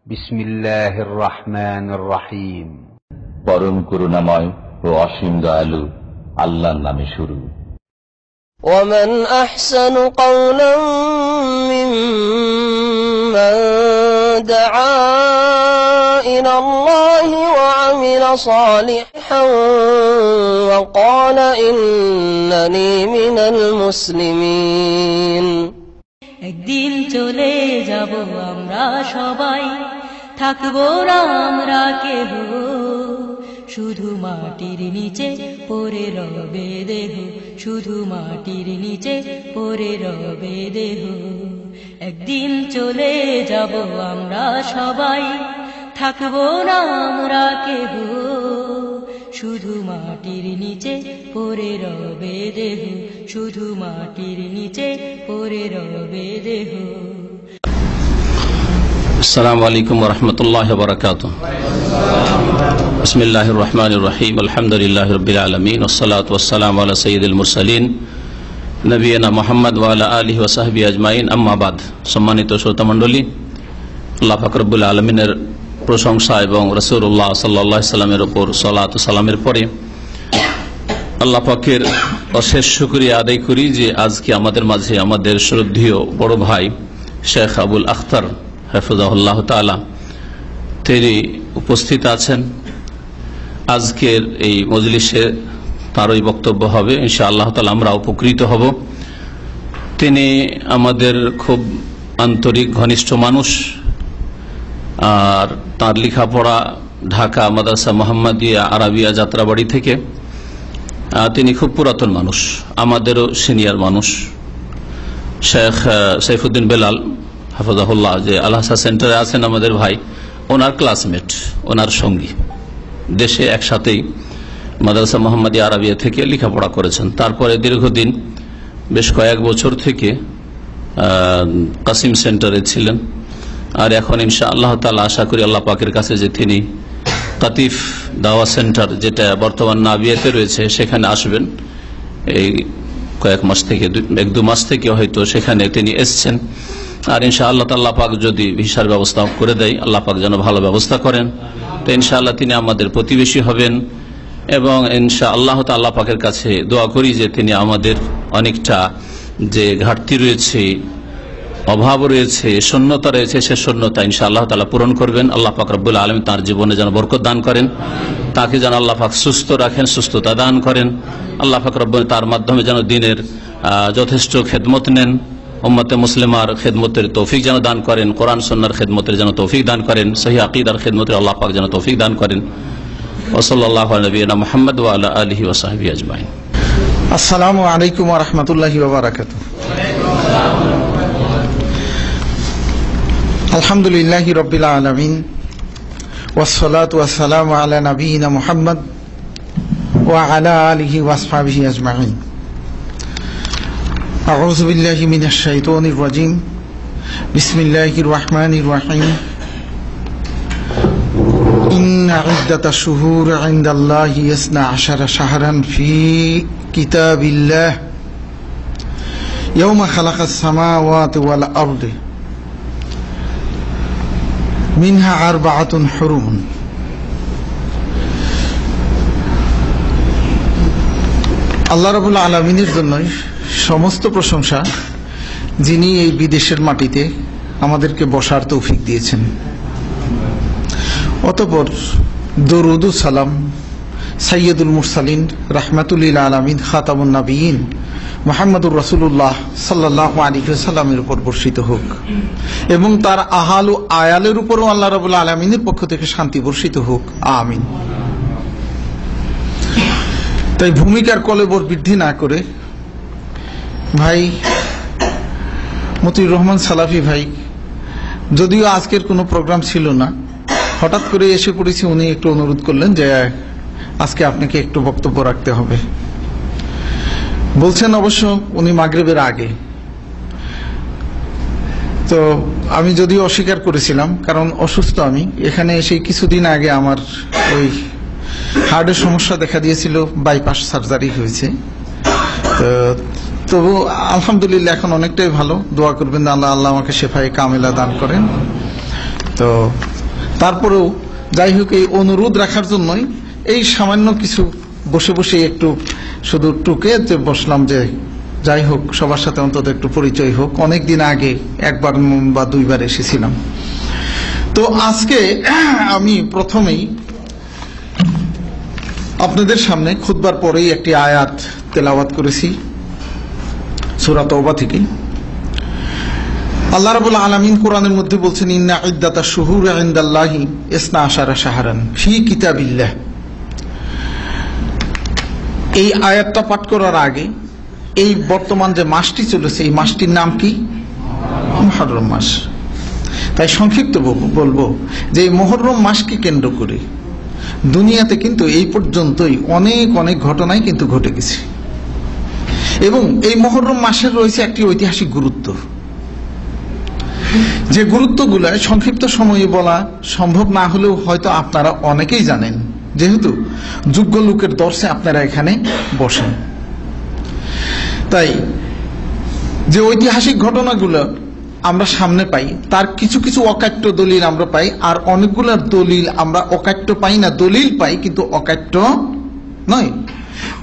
বিসমিল্লাহির রহমানির রহিম। পরম করুণাময় ও অসীম দয়ালু আল্লাহর নামে শুরু। ومن أحسن قولا ممن دعا إلى الله وعمل صالحا وقال إنني من المسلمين। একদিন চলে যাব আমরা সবাই, থাকবো না আমরা কেহ, শুধু মাটির নিচে পড়ে রবে দেহ, শুধু মাটির নিচে পড়ে রবে দেহ। একদিন চলে যাব আমরা সবাই, থাকবো না আমরা কেহ, শুধু মাটির নিচে পড়ে রবে দেহ, শুধু মাটির নিচে পড়ে রবে দেহ। আসসালামু আলাইকুম ওয়া রাহমাতুল্লাহি ওয়া বারাকাতুহু। বিসমিল্লাহির রহমানির রহিম। আলহামদুলিল্লাহি রাব্বিল আলামিন ওয়াস সালাতু ওয়াস সালামু আলা সাইয়্যিদিল মুরসালিন নবিয়িনা মুহাম্মদ ওয়া আলা আলিহি ওয়া সাহবিহি আজমাইন, আম্মা বাদ। সম্মানিত শ্রোতা মণ্ডলী, আল্লাহ পাক রব্বুল আলামিনের প্রশংসা এবং রাসূলুল্লাহ সাল্লাল্লাহু আলাইহি সাল্লামের উপর সালাত ও সালামের পরে আল্লাহ পাকের অশেষ শুকরিয়া আদায় করি যে আজকে আমাদের মাঝে আমাদের শ্রদ্ধেয় বড় ভাই শেখ আবুল আখতার হাফিজাহুল্লাহ তাআলা তিনি উপস্থিত আছেন। আজকের এই মজলিসে তারই বক্তব্য হবে, ইনশাআল্লাহ তাআলা আমরা উপকৃত হব। তিনি আমাদের খুব আন্তরিক ঘনিষ্ঠ মানুষ, আর তার লেখাপড়া ঢাকা মাদ্রাসা মুহাম্মাদিয়া আরাবিয়া যাত্রাবাড়ি থেকে। তিনি খুব পুরাতন মানুষ, আমাদেরও সিনিয়র মানুষ। শেখ সাইফুদ্দিন বেলাল হাফিজাহুল্লাহ যে আল হাসান সেন্টারে আছেন আমাদের ভাই, ওনার ক্লাসমেট, ওনার সঙ্গী, দেশে একসাথেই মাদ্রাসা মুহাম্মাদিয়া আরাবিয়া থেকে লেখাপড়া করেছেন। তারপরে দীর্ঘদিন বেশ কয়েক বছর থেকে কাসিম সেন্টারে ছিলেন। আর এখন ইনশাআল্লাহ তাআলা আশা করি আল্লাহ পাকের কাছে যে তিনি কাতিফ দাওয়া সেন্টার, যেটা বর্তমান নাবিয়াতে রয়েছে, সেখানে আসবেন। এই কয়েক মাস থেকে, এক দু মাস থেকে হয়তো সেখানে তিনি এসছেন। আর ইনশাআল্লাহ আল্লাহ পাক যদি ভিসার ব্যবস্থা করে দেয়, আল্লাহ পাক যেন ভালো ব্যবস্থা করেন, তো ইনশাআল্লাহ তিনি আমাদের প্রতিবেশী হবেন। এবং ইনশাআল্লাহ আল্লাহ পাকের কাছে দোয়া করি যে তিনি আমাদের অনেকটা যে ঘাটতি রয়েছে, অভাব রয়েছে, শূন্যতা রয়েছে, সে শূন্যতা ইনশাআল্লাহ তাআলা পূরণ করবেন। আল্লাহ পাক রব্বুল আলামিন তার জীবনে যেন বরকত দান করেন, তাকে যেন আল্লাহ পাক সুস্থ রাখেন, সুস্থতা দান করেন। আল্লাহ পাক রব্বুল তার মাধ্যমে যেন দিনের যথেষ্ট খেদমত নেন, উম্মতে মুসলিমার খেদমতের তৌফিক যেন দান করেন, কোরআন সুন্নাহর খেদমতের যেন তৌফিক দান করেন, সহিহ আকীদার খেদমতের আল্লাহ পাক যেন তৌফিক দান করেন। ওয়া সাল্লাল্লাহু আলা নবিয়িনা মুহাম্মদ ওয়া আলা আলিহি ওয়া সাহবিহি আজমাইন। আসসালামু আলাইকুম ওয়া রাহমাতুল্লাহি ওয়া বারাকাতুহু। আলহামদুলিল্লাহি রাব্বিল আলামিন ওয়াস সালাতু ওয়াস সালামু আলা নবিয়িনা মুহাম্মদ ওয়া আলা আলিহি ওয়া সাহবিহি আজমাইন। আউযু বিল্লাহি মিনাশ শাইতানির রাজীম। বিসমিল্লাহির রহমানির রহিম। ইন্না ইদ্দাতাশ শুহুরি ইনদাল্লাহি ইসনা আশারা শাহরান ফি কিতাবিল্লাহ ইয়াওমা খালাকাস সামাওয়াতি ওয়াল আরদি মিনহা আরবাআতুন হুরুম। আল্লাহ রাব্বুল আলামিনের জন্যই সমস্ত প্রশংসা, যিনি এই বিদেশের মাটিতে আমাদেরকে বসার তৌফিক দিয়েছেন। অতঃপর দরুদ ও সালাম সাইয়্যিদুল মুরসালিন রাহমাতুল লিল আলামিন খাতামুন নবিয়্যিন মুহাম্মদুর রাসূলুল্লাহ সাল্লাল্লাহু আলাইহি ওয়াসাল্লামের উপর বর্ষিত হোক, এবং তার আহাল ও আয়ালের উপরও আল্লাহ রাব্বুল আলামিনের পক্ষ থেকে শান্তি বর্ষিত হোক, আমিন। তাই ভূমিকার কলেবর বৃদ্ধি না করে ভাই মতিউর রহমান সালাফি ভাই, যদিও আজকের কোনো প্রোগ্রাম ছিল না, হঠাৎ করে এসে পড়েছি, উনি একটু অনুরোধ করলেন যে আজকে আপনাকে একটু বক্তব্য রাখতে হবে। বলছেন অবশ্য উনি মাগরিবের আগে, তো আমি যদিও অস্বীকার করেছিলাম, কারণ অসুস্থ আমি। এখানে এসে কিছুদিন আগে আমার ওই হার্টের সমস্যা দেখা দিয়েছিল, বাইপাস সার্জারি হয়েছে। তবু আলহামদুলিল্লাহ এখন অনেকটাই ভালো। দোয়া করবেন আল্লাহ আমাকে শেফায়ে কামেলা দান করেন। তো তারপরেও যাই হোক, এই অনুরোধ রাখার জন্যই এই সামান্য কিছু বসে বসে একটু শুধু টুকে যে বসলাম, যে যাই হোক সবার সাথে অন্তত একটু পরিচয় হোক। অনেকদিন আগে একবার বা দুইবার এসেছিলাম। তো আজকে আমি প্রথমেই আপনাদের সামনে খুতবার পরেই একটি আয়াত তেলাওয়াত করেছি সূরা তাওবা থেকে। আল্লাহ রাব্বুল আলামিন কোরআনের মধ্যে বলছেন, ইন্না ইদ্দাতাশ শুহুরি ইনদাল্লাহি 12 শাহরান ফি কিতাবিল্লাহ। এই আয়াতটা পাঠ করার আগে এই বর্তমান যে মাসটি চলেছে, এই মাসটির নাম কি? মুহররম মাস। তাই সংক্ষিপ্ত বলবো যে এই মুহররম মাসকে কেন্দ্র করে দুনিয়াতে কিন্তু এই পর্যন্তই অনেক অনেক ঘটনাই কিন্তু ঘটে গেছে, এবং এই মুহররম মাসের রয়েছে একটি ঐতিহাসিক গুরুত্ব, যে গুরুত্বগুলো সংক্ষিপ্ত সময়ে বলা সম্ভব না হলেও হয়তো আপনারা অনেকেই জানেন, যেহেতু যোগ্য লোকের দর্শে আপনারা এখানে বসেন। তাই যে ঐতিহাসিক ঘটনাগুলো আমরা সামনে পাই, তার কিছু কিছু অকাট্য দলিল আমরা পাই, আর অনেকগুলো দলিল আমরা অকাট্য পাই না, দলিল পাই কিন্তু অকাট্য নয়।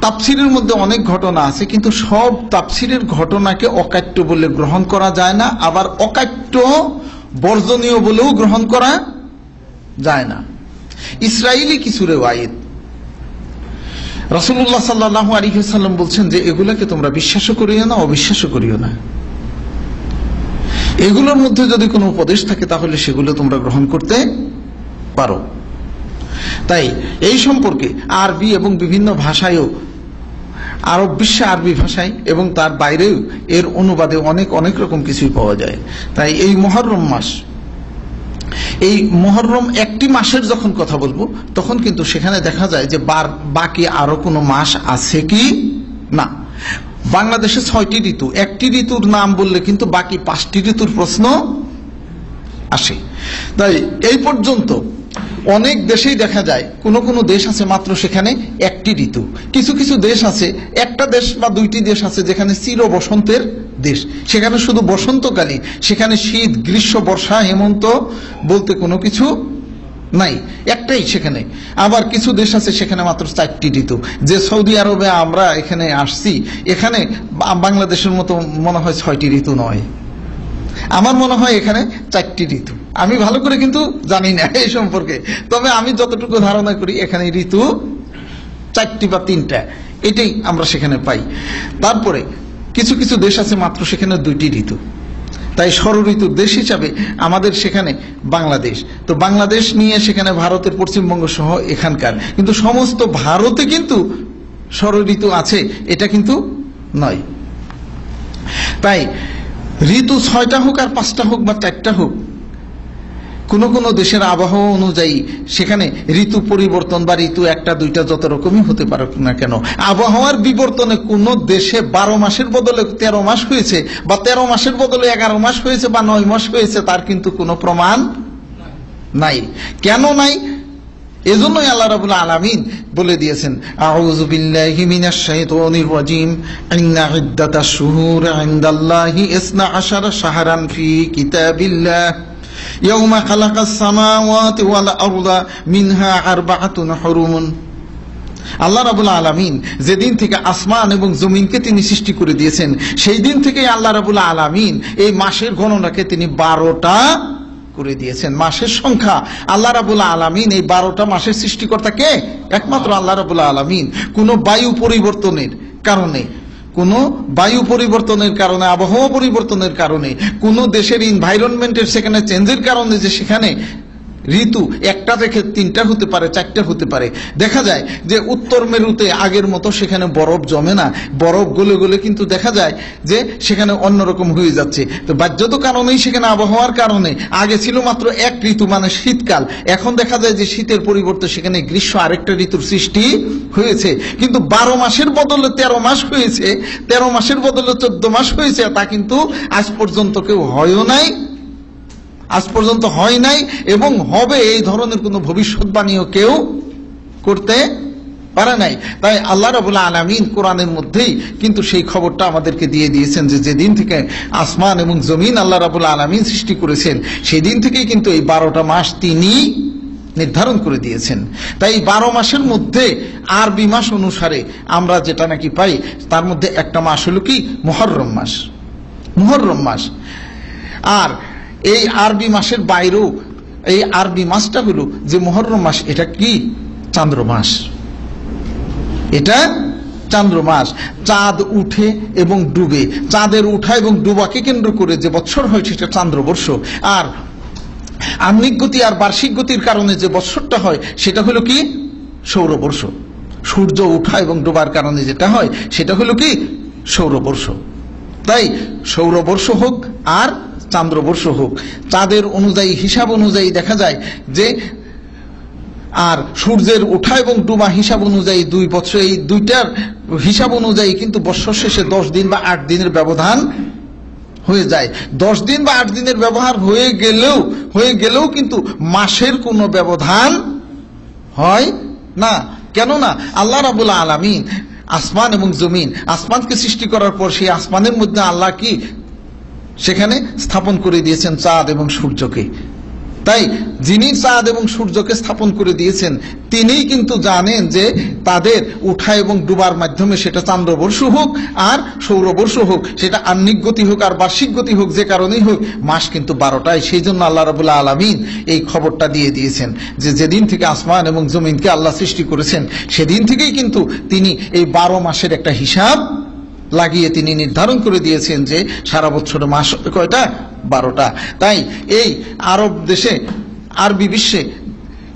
তাফসিরের মধ্যে অনেক ঘটনা আছে, কিন্তু সব তাফসিরের ঘটনাকে অকাট্য বলে গ্রহণ করা যায় না, আবার অকাট্য বর্জনীয় বলেও গ্রহণ করা যায় না। ইসরায়েলি কিছু রিওয়ায়েত রাসূলুল্লাহ সাল্লাল্লাহু আলাইহি ওয়াসাল্লাম বলছেন যে এগুলোকে তোমরা বিশ্বাসও করিও না, অবিশ্বাসও করিও না। এগুলোর মধ্যে যদি কোনো উপদেশ থাকে তাহলে সেগুলো তোমরা গ্রহণ করতে পারো। তাই এই সম্পর্কে আরবি এবং বিভিন্ন ভাষায়ও, আরব বিশ্বে আরবি ভাষায় এবং তার বাইরেও এর অনুবাদে অনেক অনেক রকম কিছুই পাওয়া যায়। তাই এই মুহররম মাস, এই মুহররম একটি মাসের যখন কথা বলবো তখন কিন্তু সেখানে দেখা যায় যে বাকি আরো কোনো মাস আছে কি না। বাংলাদেশে 6টি ঋতু, একটি ঋতুর নাম বললে কিন্তু বাকি 5টি ঋতুর প্রশ্ন আসে। তাই এই পর্যন্ত অনেক দেশেই দেখা যায়, কোন কোন দেশ আছে মাত্র সেখানে একটি ঋতু, কিছু কিছু দেশ আছে, একটা দেশ বা 2টি দেশ আছে যেখানে চির বসন্তের দেশ, সেখানে শুধু বসন্তকালই, সেখানে শীত গ্রীষ্ম বর্ষা হেমন্ত বলতে কোনো কিছু নাই, একটাই সেখানে। আবার কিছু দেশ আছে সেখানে মাত্র 4টি ঋতু। যে সৌদি আরবে আমরা এখানে আসছি, এখানে বাংলাদেশের মতো মনে হয় 6টি ঋতু নয়, আমার মনে হয় এখানে 4টি ঋতু। আমি ভালো করে কিন্তু জানি না এই সম্পর্কে, তবে আমি যতটুকু ধারণা করি এখানে ঋতু 4টি বা 3টা, এটাই আমরা সেখানে পাই। তারপরে কিছু কিছু দেশ আছে মাত্র সেখানে 2টি ঋতু। তাই ষড় ঋতুর দেশ হিসাবে আমাদের সেখানে বাংলাদেশ, তো বাংলাদেশ নিয়ে সেখানে ভারতের পশ্চিমবঙ্গ সহ এখানকার, কিন্তু সমস্ত ভারতে কিন্তু ষড় ঋতু আছে এটা কিন্তু নয়। তাই ঋতু 6টা হোক আর 5টা হোক বা 4টা হোক, কোন কোন দেশের আবহাওয়া অনুযায়ী সেখানে ঋতু পরিবর্তন বা ঋতু 1টা 2টা যত রকমই হতে পারে না কেন, আবহাওয়ার বিবর্তনে কোন দেশে 12 মাসের বদলে 13 মাস হয়েছে, বা 13 মাসের বদলে 11 মাস হয়েছে, বা 9 মাস হয়েছে, তার কিন্তু কোনো প্রমাণ নাই। কেন নাই? এজন্যই আল্লাহ রাব্বুল আলামিন বলে দিয়েছেন, আউযু বিল্লাহি মিনাশ শাইতানির রাজিম, ইন্না ইদ্দাতাশ শুহুরি ইনদাল্লাহি 12 শাহরান ফি কিতাবিল্লাহ ইয়াউমা খালাকাস সামাওয়াতি ওয়াল আরদা মিনহা 4 হুরুম। আল্লাহ রাব্বুল আলামিন যেদিন থেকে আসমান এবং জমিনকে তিনি সৃষ্টি করে দিয়েছেন, সেই দিন থেকে আল্লাহ রাব্বুল আলামিন এই মাসের গণনাকে তিনি 12টা করে দিয়েছেন। মাসের সংখ্যা আল্লাহ রাব্বুল আলামিন, এই 12টা মাসের সৃষ্টিকর্তা কে? একমাত্র আল্লাহ রাব্বুল আলামিন। কোন বায়ু পরিবর্তনের কারণে, কোন বায়ু পরিবর্তনের কারণে, আবহাওয়া পরিবর্তনের কারণে, কোন দেশের এনভায়রনমেন্টের সেখানে চেঞ্জের কারণে যে সেখানে ঋতু 1টা থেকে 3টা হতে পারে, 4টা হতে পারে। দেখা যায় যে উত্তর মেরুতে আগের মতো সেখানে বরফ জমে না, বরফ গলে গলে কিন্তু দেখা যায় যে সেখানে অন্যরকম হয়ে যাচ্ছে। তো বাহ্যত কারণেই সেখানে আবহাওয়ার কারণে আগে ছিল মাত্র 1 ঋতু মানে শীতকাল, এখন দেখা যায় যে শীতের পরিবর্তে সেখানে গ্রীষ্ম আরেকটা ঋতুর সৃষ্টি হয়েছে। কিন্তু 12 মাসের বদলে 13 মাস হয়েছে, 13 মাসের বদলে 14 মাস হয়েছে, তা কিন্তু আজ পর্যন্ত কেউ হয়ও নাই, আজ পর্যন্ত হয় নাই, এবং হবে এই ধরনের কোনো ভবিষ্যৎবাণীও কেউ করতে পারে নাই। তাই আল্লাহ রাব্বুল আলামিন কোরআনের মধ্যেই কিন্তু সেই খবরটা আমাদেরকে দিয়ে দিয়েছেন যে যেদিন থেকে আসমান এবং জমিন আল্লাহ রাব্বুল আলামিন সৃষ্টি করেছেন, সেই দিন থেকেই কিন্তু এই 12টা মাস তিনি নির্ধারণ করে দিয়েছেন। তাই 12 মাসের মধ্যে আরবি মাস অনুসারে আমরা যেটা নাকি পাই তার মধ্যে একটা মাস হলো কি মুহররম মাস। মুহররম মাস। আর এই আরবি মাসের বাইরেও এই আরবি মাসটা হলো যে মুহররম মাস, এটা কি চান্দ্র মাস। এটা চান্দ্র মাস। চাঁদ উঠে এবং ডুবে, চাঁদের উঠা এবং ডুবাকে কেন্দ্র করে যে বৎসর হয় সেটা চান্দ্রবর্ষ। আর আহ্নিক গতি আর বার্ষিক গতির কারণে যে বৎসরটা হয় সেটা হলো কি সৌরবর্ষ। সূর্য উঠা এবং ডোবার কারণে যেটা হয় সেটা হলো কি সৌরবর্ষ। তাই সৌরবর্ষ হোক আর চান্দ্রবর্ষ হোক, চাঁদের অনুযায়ী হিসাব অনুযায়ী দেখা যায় যে আর সূর্যের ওঠা এবং ডুবা হিসাব অনুযায়ী 2 বছর, এই দুইটার হিসাব অনুযায়ী কিন্তু বৎসর শেষে 10 দিন বা 8 দিনের ব্যবধান হয়ে যায়। 10 দিন বা 8 দিনের ব্যবহার হয়ে গেলেও কিন্তু মাসের কোনো ব্যবধান হয় না। কেননা আল্লাহ রাব্বুল আলামিন আসমান এবং জমিন, আসমানকে সৃষ্টি করার পর সেই আসমানের মধ্যে আল্লাহ কি সেখানে স্থাপন করে দিয়েছেন চাঁদ এবং সূর্যকে। তাই যিনি চাঁদ এবং সূর্যকে স্থাপন করে দিয়েছেন তিনিই কিন্তু জানেন যে তাদের উঠা এবং ডুবার মাধ্যমে সেটা চান্দ্রবর্ষ হোক আর সৌরবর্ষ হোক, সেটা আহ্নিক গতি হোক আর বার্ষিক গতি হোক, যে কারণেই হোক মাস কিন্তু 12টাই। সেই জন্য আল্লাহ রাব্বুল আলামিন এই খবরটা দিয়ে দিয়েছেন যে যেদিন থেকে আসমান এবং জমিনকে আল্লাহ সৃষ্টি করেছেন সেদিন থেকেই কিন্তু তিনি এই 12 মাসের একটা হিসাব লাগিয়ে তিনি নির্ধারণ করে দিয়েছেন যে সারা বছরের মাস কয়টা, 12টা। তাই এই আরব দেশে, আরবি বিশ্বে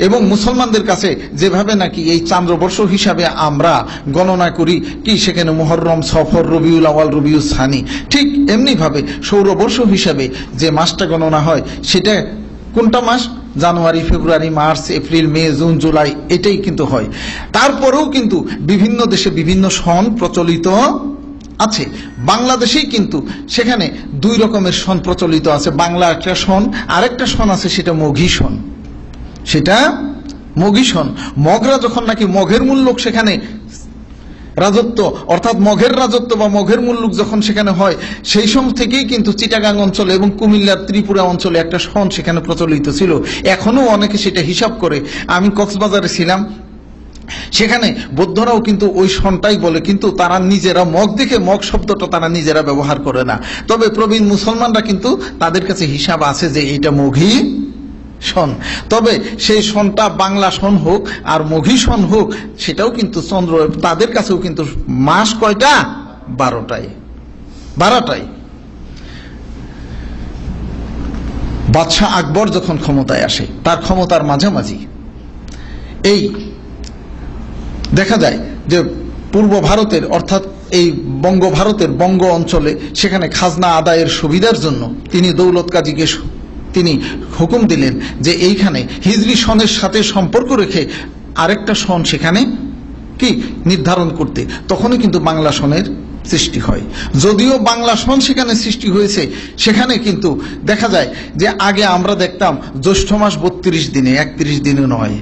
এবং মুসলমানদের কাছে যেভাবে নাকি এই চান্দ্রবর্ষ হিসাবে আমরা গণনা করি কি সেখানে মুহররম, সফর, রবিউল আওয়াল, রবিউল সানি, ঠিক এমনি ভাবে সৌরবর্ষ হিসাবে যে মাসটা গণনা হয় সেটা কোনটা মাস? জানুয়ারি, ফেব্রুয়ারি, মার্চ, এপ্রিল, মে, জুন, জুলাই, এটাই কিন্তু হয়। তারপরেও কিন্তু বিভিন্ন দেশে বিভিন্ন সন প্রচলিত আছে। বাংলাদেশেই কিন্তু সেখানে 2 রকমের সন প্রচলিত আছে। বাংলা একটা সন, আরেকটা সন আছে সেটা মঘী সন। সেটা মঘী সন। মগরা যখন নাকি মঘের মুল্লুক সেখানে রাজত্ব, অর্থাৎ মঘের রাজত্ব বা মঘের মুল্লুক যখন সেখানে হয় সেই সময় থেকেই কিন্তু চিটাগাং অঞ্চলে এবং কুমিল্লার ত্রিপুরা অঞ্চলে একটা সন সেখানে প্রচলিত ছিল। এখনো অনেকে সেটা হিসাব করে। আমি কক্সবাজারে ছিলাম, সেখানে বৌদ্ধরাও কিন্তু ওই সনটাই বলে, কিন্তু তারা নিজেরা মগ দেখে মগ শব্দটা তারা নিজেরা ব্যবহার করে না। তবে প্রবীণ মুসলমানরা কিন্তু তাদের কাছে হিসাব আছে যে এটা মঘী সন। তবে সেই সনটা বাংলা সন হোক আর মঘী সন হোক সেটাও কিন্তু চন্দ্র, তাদের কাছেও কিন্তু মাস কয়টা? 12টাই। বাদশাহ আকবর যখন ক্ষমতায় আসে তার ক্ষমতার মাঝামাঝি এই দেখা যায় যে পূর্ব ভারতের অর্থাৎ এই বঙ্গভারতের বঙ্গ অঞ্চলে সেখানে খাজনা আদায়ের সুবিধার জন্য তিনি দৌলত কাজীকে তিনি হুকুম দিলেন যে এইখানে হিজরি সনের সাথে সম্পর্ক রেখে আরেকটা সন সেখানে কি নির্ধারণ করতে। তখনই কিন্তু বাংলা সনের সৃষ্টি হয়। যদিও বাংলা সন সেখানে সৃষ্টি হয়েছে, সেখানে কিন্তু দেখা যায় যে আগে আমরা দেখতাম জ্যৈষ্ঠ মাস 32 দিনে, 31 দিনে নয়।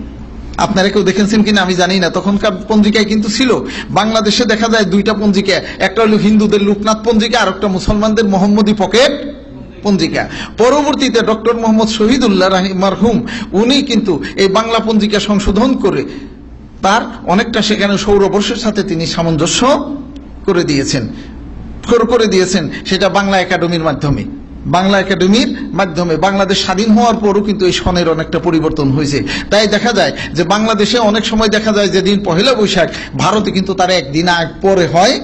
আপনারা কেউ দেখেছেন কিনা আমি জানি না। তখনকার পঞ্জিকায় কিন্তু ছিল। বাংলাদেশে দেখা যায় 2টা পঞ্জিকা, একটা হলো হিন্দুদের লোকনাথ পঞ্জিকা আর একটা মুসলমানদের মোহাম্মদী পকেট পঞ্জিকা। পরবর্তীতে ডক্টর মোহাম্মদ শহীদুল্লাহ মারহুম উনি কিন্তু এই বাংলা পঞ্জিকা সংশোধন করে তার অনেকটা সেখানে সৌরবর্ষের সাথে তিনি সামঞ্জস্য করে দিয়েছেন সেটা বাংলা একাডেমির মাধ্যমে। বাংলাদেশ স্বাধীন হওয়ার পরও কিন্তু এই সনের অনেকটা পরিবর্তন হয়েছে। তাই দেখা যায় যে বাংলাদেশে অনেক সময় দেখা যায় যেদিন পহেলা বৈশাখ, ভারতে কিন্তু তার একদিন আগ পরে হয়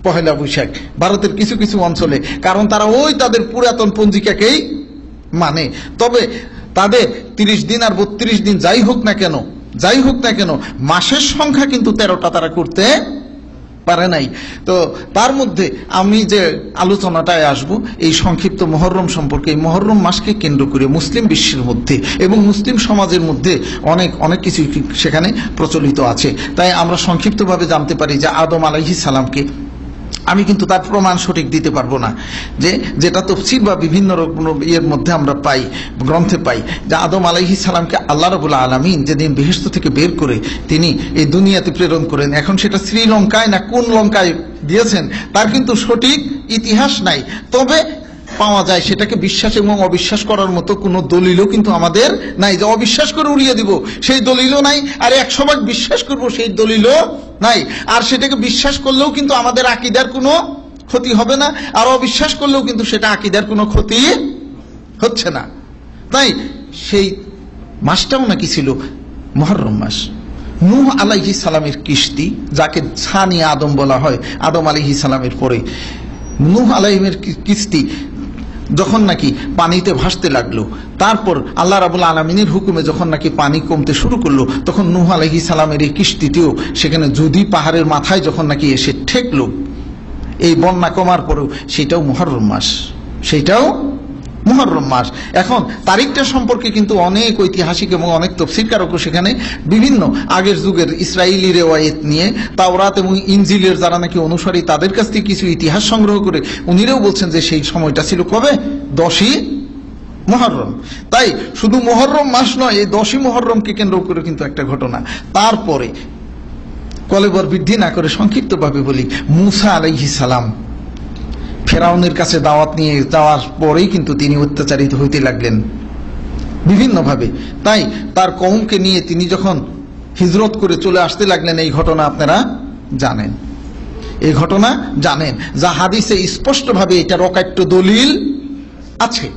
পহেলা বৈশাখ ভারতের কিছু কিছু অঞ্চলে, কারণ তারা ওই তাদের পুরাতন পঞ্জিকাকেই মানে। তবে তাদের 30 দিন আর 32 দিন যাই হোক না কেন মাসের সংখ্যা কিন্তু 13টা তারা করতে পারে নাই। তো তার মধ্যে আমি যে আলোচনাটায় আসব এই সংক্ষিপ্ত মুহররম সম্পর্কে। এই মুহররম মাসকে কেন্দ্র করে মুসলিম বিশ্বের মধ্যে এবং মুসলিম সমাজের মধ্যে অনেক কিছু সেখানে প্রচলিত আছে। তাই আমরা সংক্ষিপ্তভাবে জানতে পারি যে আদম আলাইহিস সালামকে, আমি কিন্তু তার প্রমাণ সঠিক দিতে পারবো না, যেটা তাফসীর বা বিভিন্ন রকম ইয়ের মধ্যে আমরা পাই, গ্রন্থে পাই, যে আদম আলাইহিস সালামকে আল্লাহ রাব্বুল আলামিন যেদিন বেহেশত থেকে বের করে তিনি এই দুনিয়াতে প্রেরণ করেন, এখন সেটা শ্রীলঙ্কায় না কোন লঙ্কায় দিয়েছেন তার কিন্তু সঠিক ইতিহাস নাই। তবে পাওয়া যায়, সেটাকে বিশ্বাস এবং অবিশ্বাস করার মতো কোনো দলিলও কিন্তু আমাদের নাই। যে অবিশ্বাস করে উড়িয়ে দিব সেই দলিলও নাই, আর 100 ভাগ বিশ্বাস করব সেই দলিলও নাই। আর সেটাকে বিশ্বাস করলেও কিন্তু আমাদের আকীদার কোনো ক্ষতি হবে না, আর অবিশ্বাস করলেও কিন্তু সেটা আকীদার কোনো ক্ষতি হচ্ছে না। তাই সেই মাসটাও নাকি ছিল মুহররম মাস। নূহ আলাইহিস সালামের কিস্তি, যাকে ছানি আদম বলা হয়, আদম আলাইহিস সালামের পরে নূহ আলাইহির কিস্তি যখন নাকি পানিতে ভাসতে লাগলো, তারপর আল্লাহ রাব্বুল আলামিনের হুকুমে যখন নাকি পানি কমতে শুরু করলো, তখন নূহ আলাইহিস সালামের এই কিস্তিটিও সেখানে যদি পাহাড়ের মাথায় যখন নাকি এসে ঠেকলো, এই বন্যা কমার পরেও সেটাও মুহররম মাস, সেটাও মুহররম মাস। এখন তারিখটা সম্পর্কে কিন্তু অনেক ঐতিহাসিক এবং অনেক তাফসীরকারকও সেখানে বিভিন্ন আগের যুগের ইসরায়েলি রেওয়ায়েত নিয়ে, তাওরাত এবং ইনজিলের যারা নাকি অনুসারী তাদের কাছ থেকে কিছু ইতিহাস সংগ্রহ করে উনিরাও বলছেন যে সেই সময়টা ছিল কবে, 10ই মুহররম। তাই শুধু মুহররম মাস নয়, এই 10ই মুহররমকে কেন্দ্র করে কিন্তু একটা ঘটনা। তারপরে কলেবর বৃদ্ধি না করে সংক্ষিপ্তভাবে বলি, মূসা আলাইহিস সালাম ফেরাউনের কাছে দাওয়াত নিয়ে যাওয়ার পরেই কিন্তু তিনি অত্যাচারিত হইতে লাগলেন বিভিন্নভাবে। তাই তার কওমকে নিয়ে তিনি যখন হিজরত করে চলে আসতে লাগলেন, এই ঘটনা আপনারা জানেন, এই ঘটনা জানেন, যা হাদিসে স্পষ্টভাবে এটার অকাট্য দলিল আছে।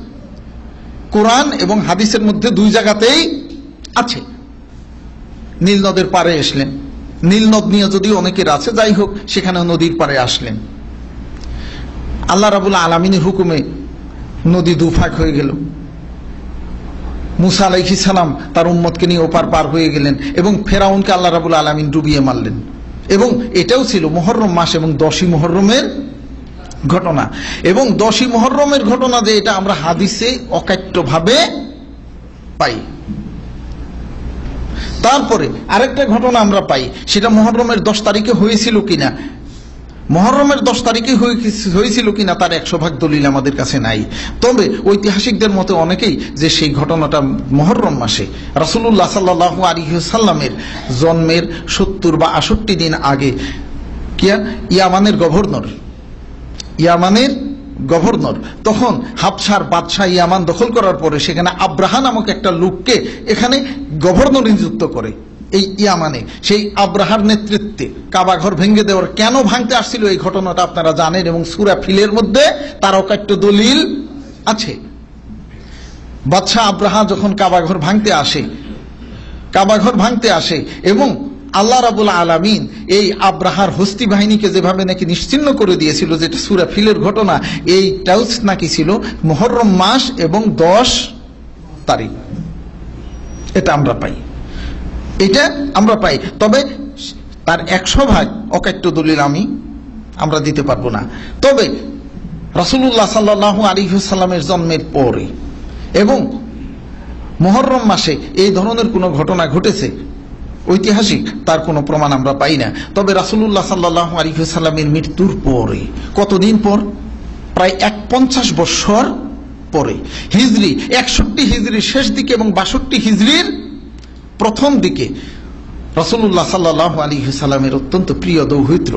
কোরআন এবং হাদিসের মধ্যে দুই জায়গাতেই আছে। নীল নদের পারে আসলেন, নীল নদ নিয়ে যদি অনেকের আছে, যাই হোক, সেখানে নদীর পারে আসলেন। আল্লাহ রাব্বুল আলামিনের হুকুমে নদী দুভাগ হয়ে গেল। মূসা আলাইহিস সালাম তার উম্মতকে নিয়ে ওপার পার হয়ে গেলেন এবং ফেরাউনকে আল্লাহ রাব্বুল আলামিন ডুবিয়ে মারলেন। এবং এটাও ছিল মুহররম মাস এবং 10ই মুহররমের ঘটনা। এবং 10ই মুহররমের ঘটনা যে এটা আমরা হাদিসে অকাট্যভাবে পাই। তারপরে আরেকটা ঘটনা আমরা পাই, সেটা মুহররমের 10 তারিখে হয়েছিল কিনা, মুহররমের 10 তারিখে হয়েছিল কিনা তার 100 ভাগ দলিল আমাদের কাছে নাই। তবে ঐতিহাসিকদের মতে অনেকেই যে সেই ঘটনাটা মুহররম মাসে রাসূলুল্লাহ সাল্লাল্লাহু আলাইহি ওয়াসাল্লামের জন্মের 70 বা 68 দিন আগে ইয়ামানের গভর্নর তখন হাবশার বাদশাহ ইয়ামান দখল করার পরে সেখানে আব্রাহা নামক একটা লোককে এখানে গভর্নর নিযুক্ত করে। এই ইয়ামানে সেই আব্রাহার নেতৃত্বে কাবা ঘর ভেঙে দেওয়ার, কেন ভাঙতে আসছিল এই ঘটনাটা আপনারা জানেন এবং সূরা ফিলের মধ্যে তার অকাট্য দলিল আছে। বাদশাহ আব্রাহা যখন কাবা ঘর ভাঙতে আসে এবং আল্লাহ রাব্বুল আলামিন এই আব্রাহার হস্তি বাহিনীকে যেভাবে নাকি নিশ্চিহ্ন করে দিয়েছিল, যেটা সূরা ফিলের ঘটনা, এইটাও নাকি ছিল মুহররম মাস এবং 10 তারিখ। এটা আমরা পাই। তবে তার 100 ভাগ অকাট্য দলিল আমরা দিতে পারবো না। তবে রাসূলুল্লাহ সাল্লাল্লাহু আলাইহি ওয়াসাল্লামের জন্মের পরে এবং মুহররম মাসে এই ধরনের কোনো ঘটনা ঘটেছে ঐতিহাসিক, তার কোনো প্রমাণ আমরা পাই না। তবে রাসূলুল্লাহ সাল্লাল্লাহু আলাইহি ওয়াসাল্লামের মৃত্যুর পরে কতদিন পর, প্রায় 50 বছর পরে, হিজরি 61 হিজরির শেষ দিকে এবং 62 হিজরির প্রথম দিকে রাসূলুল্লাহ সাল্লাল্লাহু আলাইহি ওয়াসাল্লামের অত্যন্ত প্রিয় দৌহিত্র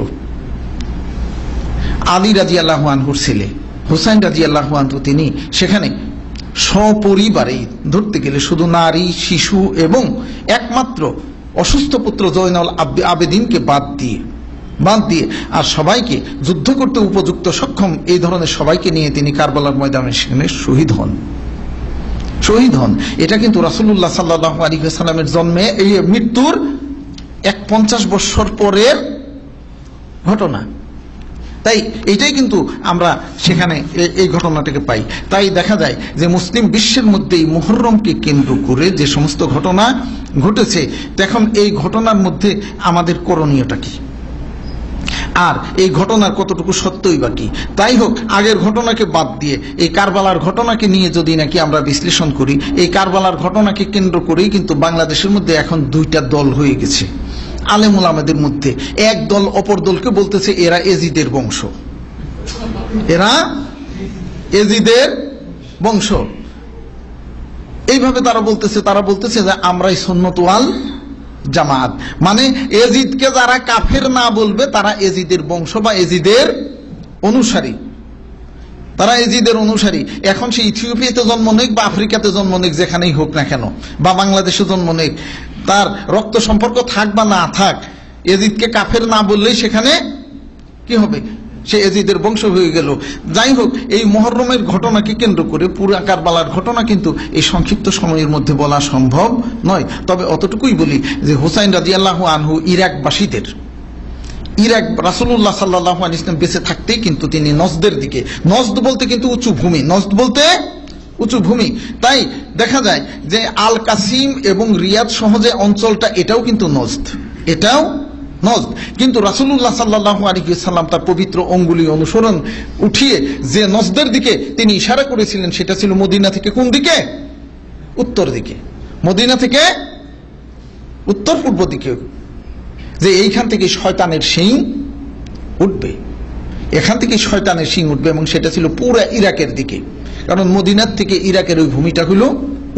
আলী রাদিয়াল্লাহু আনহুর ছেলে হুসাইন রাদিয়াল্লাহু আনহু, তিনি সেখানে সপরিবারে, ধরতে গেলে শুধু নারী, শিশু এবং একমাত্র অসুস্থ পুত্র জয়নুল আবেদিনকে বাদ দিয়ে আর সবাইকে যুদ্ধ করতে উপযুক্ত সক্ষম এই ধরনের সবাইকে নিয়ে তিনি কারবালার ময়দানে সেখানে শহীদ হন। এটা কিন্তু রাসূলুল্লাহ সাল্লাল্লাহু আলাইহি ওয়াসাল্লামের জন্মে এই মৃত্যুর 50 বছর পরের ঘটনা। তাই এটাই কিন্তু আমরা সেখানে এই ঘটনাটাকে পাই। তাই দেখা যায় যে মুসলিম বিশ্বের মধ্যে এই মুহররমকে কেন্দ্র করে যে সমস্ত ঘটনা ঘটেছে, এখন এই ঘটনার মধ্যে আমাদের করণীয়টা কি, আর এই ঘটনার কতটুকু সত্যই বাকি। তাই হোক, আগের ঘটনাকে বাদ দিয়ে এই কারবালার ঘটনাকে নিয়ে যদি নাকি আমরা বিশ্লেষণ করি, এই কারবালার ঘটনাকে কেন্দ্র করেই কিন্তু বাংলাদেশের মধ্যে এখন 2টা দল হয়ে গেছে আলেম ওলামাদের মধ্যে। এক দল অপর দলকে বলতেছে এরা এজিদের বংশ, এইভাবে তারা বলতেছে যে আমরাই সুন্নাত ওয়াল জামাত, মানে এজিদকে যারা কাফের না বলবে তারা এজিদের বংশ বা এজিদের অনুসারী। তারা এজিদের অনুসারী। এখন সে ইথিওপিয়াতে জন্ম নেক বা আফ্রিকাতে জন্ম নেক, যেখানেই হোক না কেন, বা বাংলাদেশে জন্ম নেক, তার রক্ত সম্পর্ক থাক বা না থাক, এজিদকে কাফের না বললেই সেখানে কি হবে, সে এজিদের বংশ হয়ে গেল। যাই হোক, এই মুহররমের ঘটনাকে কেন্দ্র করে পুরো কারবালার ঘটনা কিন্তু এই সংক্ষিপ্ত সময়ের মধ্যে বলা সম্ভব নয়। তবে অতটুকুই বলি যে হুসাইন রাদিয়াল্লাহু আনহু ইরাকবাসীদের, ইরাক রাসূলুল্লাহ সাল্লাল্লাহু আলাইহি ওয়াসাল্লাম বেঁচে থাকতেই কিন্তু তিনি নজদের দিকে, নজদ বলতে কিন্তু উঁচু ভূমি, নজদ বলতে উঁচু ভূমি, তাই দেখা যায় যে আল কাসিম এবং রিয়াদ সহ যে অঞ্চলটা, এটাও কিন্তু নজদ, এটাও নজদ। কিন্তু রাসূলুল্লাহ সাল্লাল্লাহু আলাইহি ওয়াসাল্লাম তার পবিত্র অঙ্গুলি অনুসরণ উঠিয়ে যে নজদের দিকে তিনি ইশারা করেছিলেন, সেটা ছিল মদিনা থেকে কোন দিকে, উত্তর দিকে, মদিনা থেকে উত্তর পূর্ব দিকে, যে এইখান থেকে শয়তানের শিং উঠবে, এখান থেকে শয়তানের শিং উঠবে, এবং সেটা ছিল পুরো ইরাকের দিকে, কারণ মদিনার থেকে ইরাকের ওই ভূমিটা হলো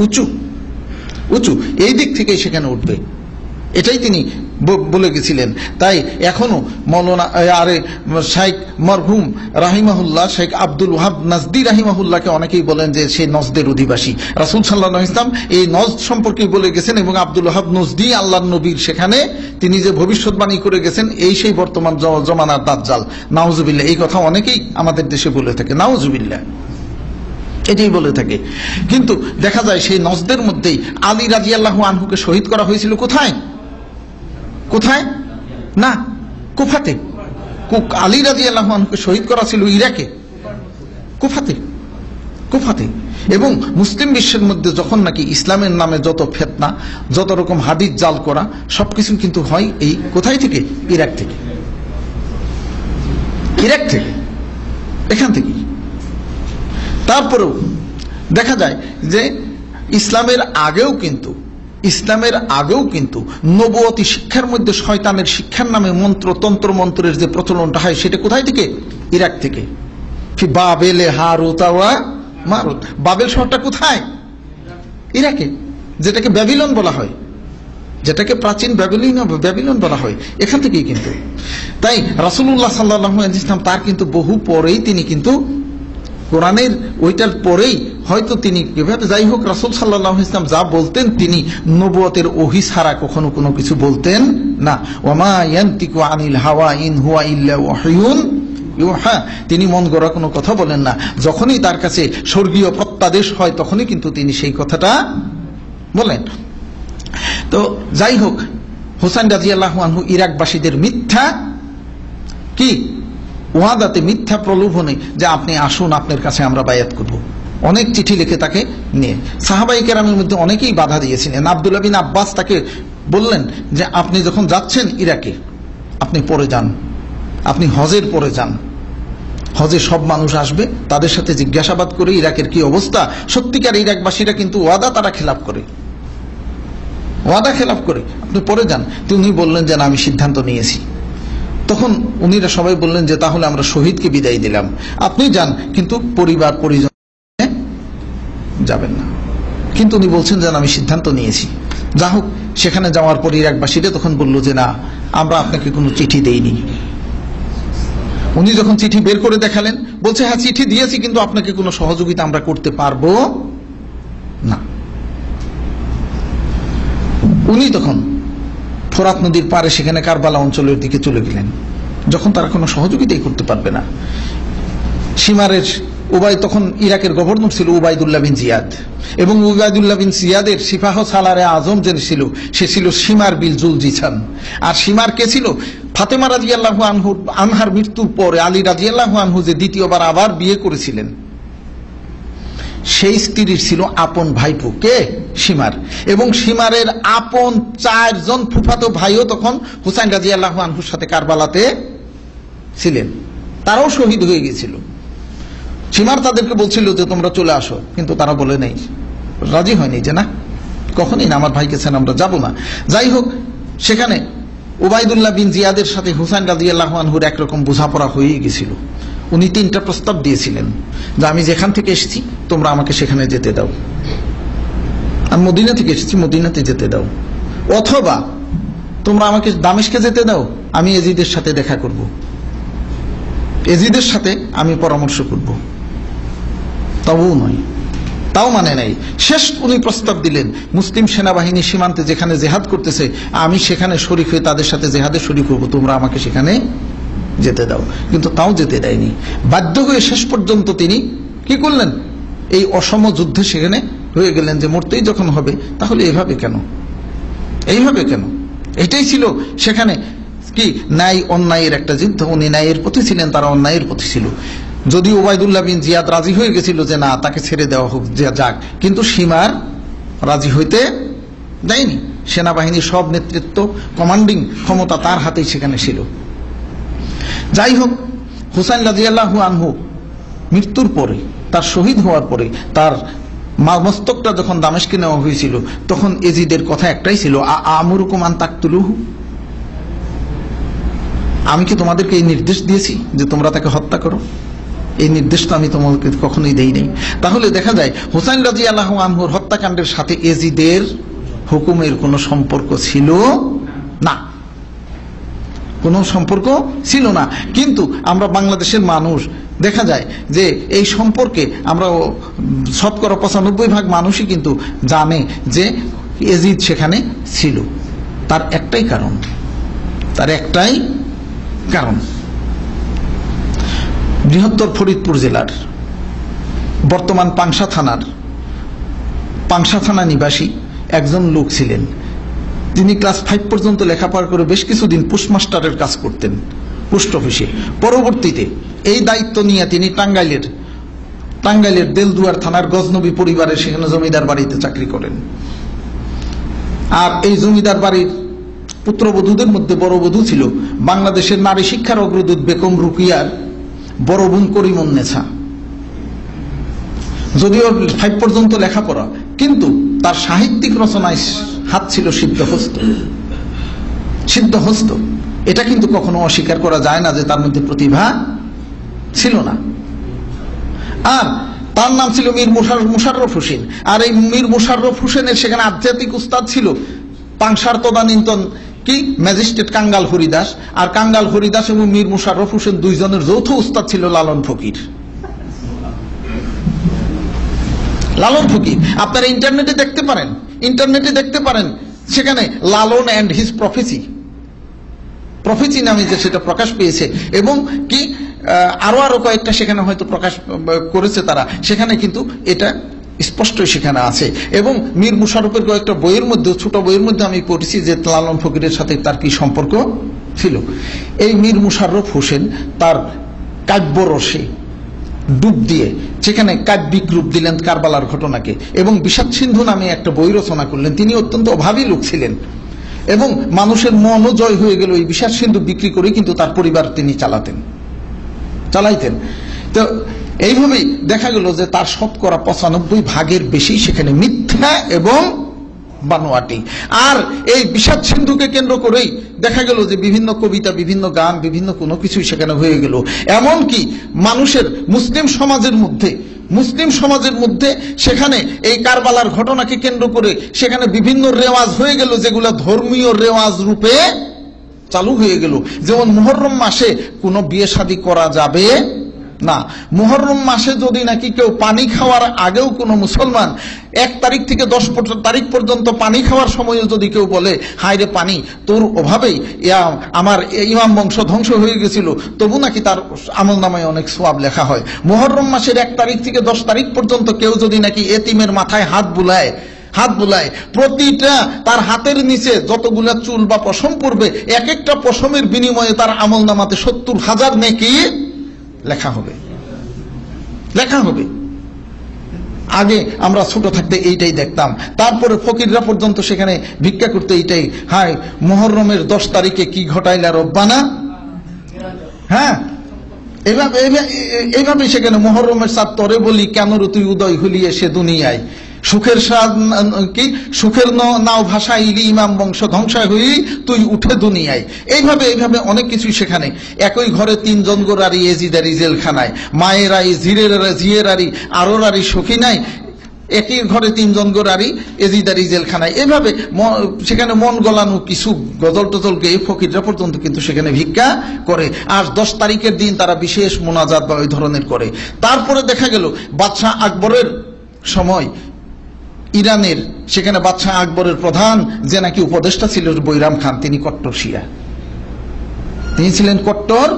উঁচু উঁচু, এই দিক থেকে সেখানে উঠবে, এটাই তিনি বলে গেছিলেন। তাই এখনো মৌলানা শেখ মরহুম রাহিমাহুল্লাহ, শেখ আব্দুল ওয়াহাব নাজদি রাহিমাহুল্লাহকে অনেকেই বলেন যে সে নজদের অধিবাসী। রাসূল সাল্লাল্লাহু আলাইহি ওয়াসাল্লাম এই নজদ সম্পর্কে বলে গেছেন, এবং আব্দুল ওয়াহাব নজদি আল্লাহর নবীর সেখানে তিনি যে ভবিষ্যৎবাণী করে গেছেন, এই সেই বর্তমান জমানার দাজ্জাল, নাউজুবিল্লাহ। এই কথা অনেকেই আমাদের দেশে বলে থাকে, নাউজুবিল্লাহ, এটাই বলে থাকে। কিন্তু দেখা যায় সেই নজদের মধ্যেই আলী রাদিয়াল্লাহু আনহুকে শহীদ করা হয়েছিল কোথায়, কোথায় না, কুফাতে। আলী রাদিয়াল্লাহু আনহুকে শহীদ করা ছিল ইরাকে, কুফাতে, কুফাতে। এবং মুসলিম বিশ্বের মধ্যে যখন নাকি ইসলামের নামে যত ফিতনা, যত রকম হাদিস জাল করা, সবকিছু কিন্তু হয় এই কোথায় থেকে, ইরাক থেকে, ইরাক থেকে, এখান থেকে। তারপরেও দেখা যায় যে ইসলামের আগেও কিন্তু নবুয়তি শিক্ষার মধ্যে শয়তানের শিক্ষার নামে তন্ত্র মন্ত্রের যে প্রচলনটা হয়, সেটা কোথায় থেকে, ইরাক থেকে। বাবেলে হারুত ওয়া মারুত, বাবেল শহরটা কোথায়, ইরাকে, যেটাকে ব্যাবিলন বলা হয়, যেটাকে প্রাচীন ব্যাবিলন বলা হয়, এখান থেকেই কিন্তু। তাই রাসূলুল্লাহ সাল্লাল্লাহু আলাইহি ওয়াসাল্লাম তার কিন্তু বহু পরেই তিনি কিন্তু কোরআনের ওইটার পরেই হয়তো তিনি, যাই হোক, রাসূল সাল্লাল্লাহু আলাইহি ওয়াসাল্লাম যা বলতেন তিনি নবুয়তের ওহী ছাড়া কখনো কোনো কিছু বলতেন না। ওয়ামা ইয়ানতিকু আনিল হাওয়া ইন হুয়া ইল্লা ওয়াহয়ুন ইউহা, তিনি মন গড়া কোনো কথা বলেন না। যখনই তার কাছে স্বর্গীয় প্রত্যাদেশ হয়, তখনই কিন্তু তিনি সেই কথাটা বলেন। তো যাই হোক, হুসাইন রাদিয়াল্লাহু আনহু ইরাকবাসীদের মিথ্যা কি ওয়াদাতে, মিথ্যা প্রলোভনে যে আপনি আসুন, আপনার কাছে আমরা বায়াত করব, অনেক চিঠি লিখে তাকে নিয়ে, সাহাবায়ে কেরামের মধ্যে অনেকেই বাধা দিয়েছিলেন। আব্দুল্লাহ বিন আব্বাস তাকে বললেন যে আপনি যখন যাচ্ছেন ইরাকে, আপনি পরে যান, আপনি হজের পরে যান, হজে সব মানুষ আসবে, তাদের সাথে জিজ্ঞাসাবাদ করে ইরাকের কি অবস্থা। সত্যিকার ইরাকবাসীরা কিন্তু ওয়াদা তারা খেলাপ করে, ওয়াদা খেলাপ করে, আপনি পরে যান। তিনি বললেন যে না, আমি সিদ্ধান্ত নিয়েছি। তখন উনিরা সবাই বললেন যে তাহলে আমরা শহীদকে বিদায় দিলাম, আপনি যান, কিন্তু পরিবার পরিজন যাবেন না। কিন্তু উনি বলছেন যে আমি সিদ্ধান্ত নিয়েছি। যা হোক, সেখানে যাওয়ার পর ইরাকবাসীরা তখন বলল যে না, আমরা আপনাকে কোনো চিঠি দেইনি। উনি যখন চিঠি বের করে দেখালেন, বলছে হ্যাঁ চিঠি দিয়েছি, কিন্তু আপনাকে কোনো সহযোগিতা আমরা করতে পারবো না। উনি তখন ফোরাত নদীর পারে সেখানে কারবালা অঞ্চলের দিকে চলে গেলেন, যখন তারা কোনো সহযোগিতাই করতে পারবে না। সীমারের তখন ইরাকের গভর্নর ছিল উবাইদুল্লাহ বিন জিয়াদ, এবং উবাইদুল্লাহ বিন জিয়াদের সিপাহ সালারে আজম যে ছিল, সে ছিল সীমার বিল জুলজিছান। আর সীমার কে ছিল? ফাতেমা রাদিয়াল্লাহু আনহার মৃত্যুর পরে আলী রাদিয়াল্লাহু আনহু যে দ্বিতীয়বার আবার বিয়ে করেছিলেন, সেই স্ত্রীর ছিল আপন ভাইপো, কে? সীমার। এবং সীমারের আপন 4 জন ফুফাতো ভাইও তখন হুসাইন রাদিয়াল্লাহু আনহুর সাথে কারবালাতে ছিলেন, তারাও শহীদ হয়ে গেছিল। সীমার তাদেরকে বলছিল যে তোমরা চলে আসো, কিন্তু তারা বলে নেই, রাজি হয়নি যে না, কখনই না, আমার ভাইকে ছেড়ে আমরা যাব না। যাই হোক, সেখানে উবাইদুল্লাহ বিন জিয়াদের সাথে হুসাইন রাদিয়াল্লাহু আনহুর একরকম বোঝাপড়া হয়ে গেছিল। উনি 3টা প্রস্তাব দিয়েছিলেন যে আমি যেখান থেকে এসেছি তোমরা আমাকে সেখানে যেতে দাও, আমি মদিনা থেকে এসেছি, মদিনাতে যেতে দাও, অথবা তোমরা আমাকে দামেস্কে যেতে দাও, আমি এজিদের সাথে দেখা করব, এজিদের সাথে আমি পরামর্শ করব। তবুও নয়, তাও মানে নাই। শেষ উনি প্রস্তাব দিলেন, মুসলিম সেনাবাহিনী সীমান্তে যেখানে জেহাদ করতেছে আমি সেখানে শরীক হয়ে তাদের সাথে জেহাদে শরীক হবো, তোমরা আমাকে সেখানে যেতে দাও। কিন্তু তাও যেতে দেয়নি। বাধ্য হয়ে শেষ পর্যন্ত তিনি কি করলেন, এই অসম যুদ্ধে সেখানে হয়ে গেলেন যে মরতেই যখন হবে তাহলে এইভাবে কেন, এইভাবে কেন। এটাই ছিল সেখানে কি ন্যায় অন্যায়ের একটা যুদ্ধ। উনি ন্যায়ের পথে ছিলেন, তারা অন্যায়ের পথে ছিল। যদিও ওবায়দুল্লাহ বিন জিয়াদ রাজি হয়ে গেছিল যে না তাকে ছেড়ে দেওয়া হোক, যাক, কিন্তু সীমার রাজি হইতে দেয়নি। সেনাবাহিনীর সব নেতৃত্ব, কমান্ডিং ক্ষমতা তার হাতেই সেখানে ছিল। যাই হোক, হুসাইন রাদিয়াল্লাহু আনহু মৃত্যুর পরে, তার শহীদ হওয়ার পরে, তার মস্তকটা যখন দামেস্কে নেওয়া হয়েছিল তখন এজিদের কথা একটাই ছিল, আমুরুকুম আন তাকতুলুহু, আমি কি তোমাদেরকে এই নির্দেশ দিয়েছি যে তোমরা তাকে হত্যা করো? এই নির্দেশ তো আমি তোমাদেরকে কখনোই দেই নাই। তাহলে দেখা যায় হুসাইন রাদিয়াল্লাহু আনহুর হত্যাকাণ্ডের সাথে এজিদের হুকুমের কোনো সম্পর্ক ছিল না, কোনো সম্পর্ক ছিল না। কিন্তু আমরা বাংলাদেশের মানুষ দেখা যায় যে এই সম্পর্কে আমরা 95% মানুষই কিন্তু জানে যে এজিদ সেখানে ছিল। তার একটাই কারণ, বৃহত্তর ফরিদপুর জেলার বর্তমান পাংশা থানা নিবাসী একজন লোক ছিলেন। তিনি ক্লাস 5 পর্যন্ত লেখাপড়া করে বেশ কিছুদিন পোস্টমাস্টারের কাজ করতেন পোস্ট অফিসে। পরবর্তীতে এই দায়িত্ব নিয়ে তিনি টাঙ্গাইলের দেলদুয়ার থানার গজনবী পরিবারের সেখানে জমিদার বাড়িতে চাকরি করেন। আর এই জমিদার বাড়ির পুত্রবধূদের মধ্যে বড় বধূ ছিল বাংলাদেশের নারী শিক্ষার অগ্রদূত বেগম রুকিয়ার বড় বোন করিমুন্নেছা। যদিও 5 পর্যন্ত লেখাপড়া, কিন্তু তার সাহিত্যিক রচনায় হাত ছিল সিদ্ধহস্ত। এটা কিন্তু কখনো অস্বীকার করা যায় না যে তার মধ্যে প্রতিভা ছিল না। আর তার নাম ছিল মীর মুশাররফ হোসেন। আর এই মীর মুশাররফ হোসেনের সেখানে আধ্যাত্মিক উস্তাদ ছিল পাংশার তদানীন্তন কি ম্যাজিস্ট্রেট কাঙ্গাল হরিদাস। আর কাঙ্গাল হরিদাস এবং মীর মুশাররফ হোসেন দুইজনের যৌথ উস্তাদ ছিল লালন ফকির। আপনারা ইন্টারনেটে দেখতে পারেন সেখানে লালন অ্যান্ড হিজ প্রফেসি নামে যে সেটা প্রকাশ পেয়েছে, এবং কি আরো কয়েকটা সেখানে হয়তো প্রকাশ করেছে তারা, সেখানে কিন্তু এটা স্পষ্টই সেখানে আছে। এবং মীর মুশাররফের কয়েকটা বইয়ের মধ্যে, ছোট বইয়ের মধ্যে আমি পড়েছি যে লালন ফকিরের সাথে তার কি সম্পর্ক ছিল। এই মীর মুশাররফ হোসেন তার কাব্যরসে ডুব দিয়ে সেখানে কাব্যিক রূপ দিলেন কারবালার ঘটনাকে, এবং বিষাদ সিন্ধু নামে একটা বই রচনা করলেন। তিনি অত্যন্ত অভাবী লোক ছিলেন এবং মানুষের মনও জয় হয়ে গেল এই বিষাদ সিন্ধু বিক্রি করে, কিন্তু তার পরিবার তিনি চালাইতেন। তো এইভাবেই দেখা গেল যে তার 95% বেশি সেখানে মিথ্যা এবং বানোয়াটি। আর এই বিষাদ সিন্ধুকে কেন্দ্র করেই দেখা গেল যে বিভিন্ন কবিতা, বিভিন্ন গান, বিভিন্ন কোনো কিছুই সেখানে হয়ে গেল। এমনকি মানুষের মুসলিম সমাজের মধ্যে সেখানে এই কারবালার ঘটনাকে কেন্দ্র করে সেখানে বিভিন্ন রেওয়াজ হয়ে গেল, যেগুলো ধর্মীয় রেওয়াজ রূপে চালু হয়ে গেল। যেমন মুহররম মাসে কোনো বিয়ে শাদী করা যাবে না। মুহররম মাসে যদি নাকি কেউ পানি খাওয়ার আগেও কোনো মুসলমান 1 তারিখ থেকে 10 তারিখ পর্যন্ত পানি খাওয়ার সময় যদি কেউ বলে হায় রে পানি, তোর অভাবেই আমার ইমাম বংশ ধ্বংস হয়ে গেছিল, তবু নাকি তার আমলনামায় অনেক সওয়াব লেখা হয়। মুহররম মাসের 1 তারিখ থেকে 10 তারিখ পর্যন্ত কেউ যদি নাকি এতিমের মাথায় হাত বুলায়, প্রতিটা তার হাতের নিচে যতগুলা চুল বা পশম পড়বে, এক একটা পশমের বিনিময়ে তার আমলনামাতে 70,000 নেকি লেখা হবে। আগে আমরা ছোট থাকতে এইটাই দেখতাম। তারপরে ফকিররা পর্যন্ত সেখানে ভিক্ষা করতে এইটাই, হায় মুহররমের 10 তারিখে কি ঘটাইলা রব্বানা। হ্যাঁ, এইভাবে সেখানে মুহররমের চাঁদ তরে বলি কেন তুই উদয় হলি এসে দুনিয়ায়, সুখের নাও ভাষাইলি ইমাম বংশ ধ্বংসায় হই তুই উঠে দুনিয়ায়। এইভাবে অনেক কিছুই সেখানে। একই ঘরে 3 জন গোরারি এজিদারি জেলখানায়, মায়েরাই জিয়েরারি আরোরারি সখী নাই, একই ঘরে 3 জন গোরারি এজিদারি জেলখানায়, এভাবে সেখানে মন গলানো কিছু গজল টজল গেয়ে ফকিররা পর্যন্ত কিন্তু সেখানে ভিক্ষা করে। আর 10 তারিখের দিন তারা বিশেষ মোনাজাত বা ওই ধরনের করে। তারপরে দেখা গেল বাদশাহ আকবরের সময় ইরানের সেখানে বাদশাহ আকবরের প্রধান যে নাকি উপদেষ্টা ছিল বৈরাম খান, তিনি কট্টর শিয়া, তিনি ছিলেন কট্টর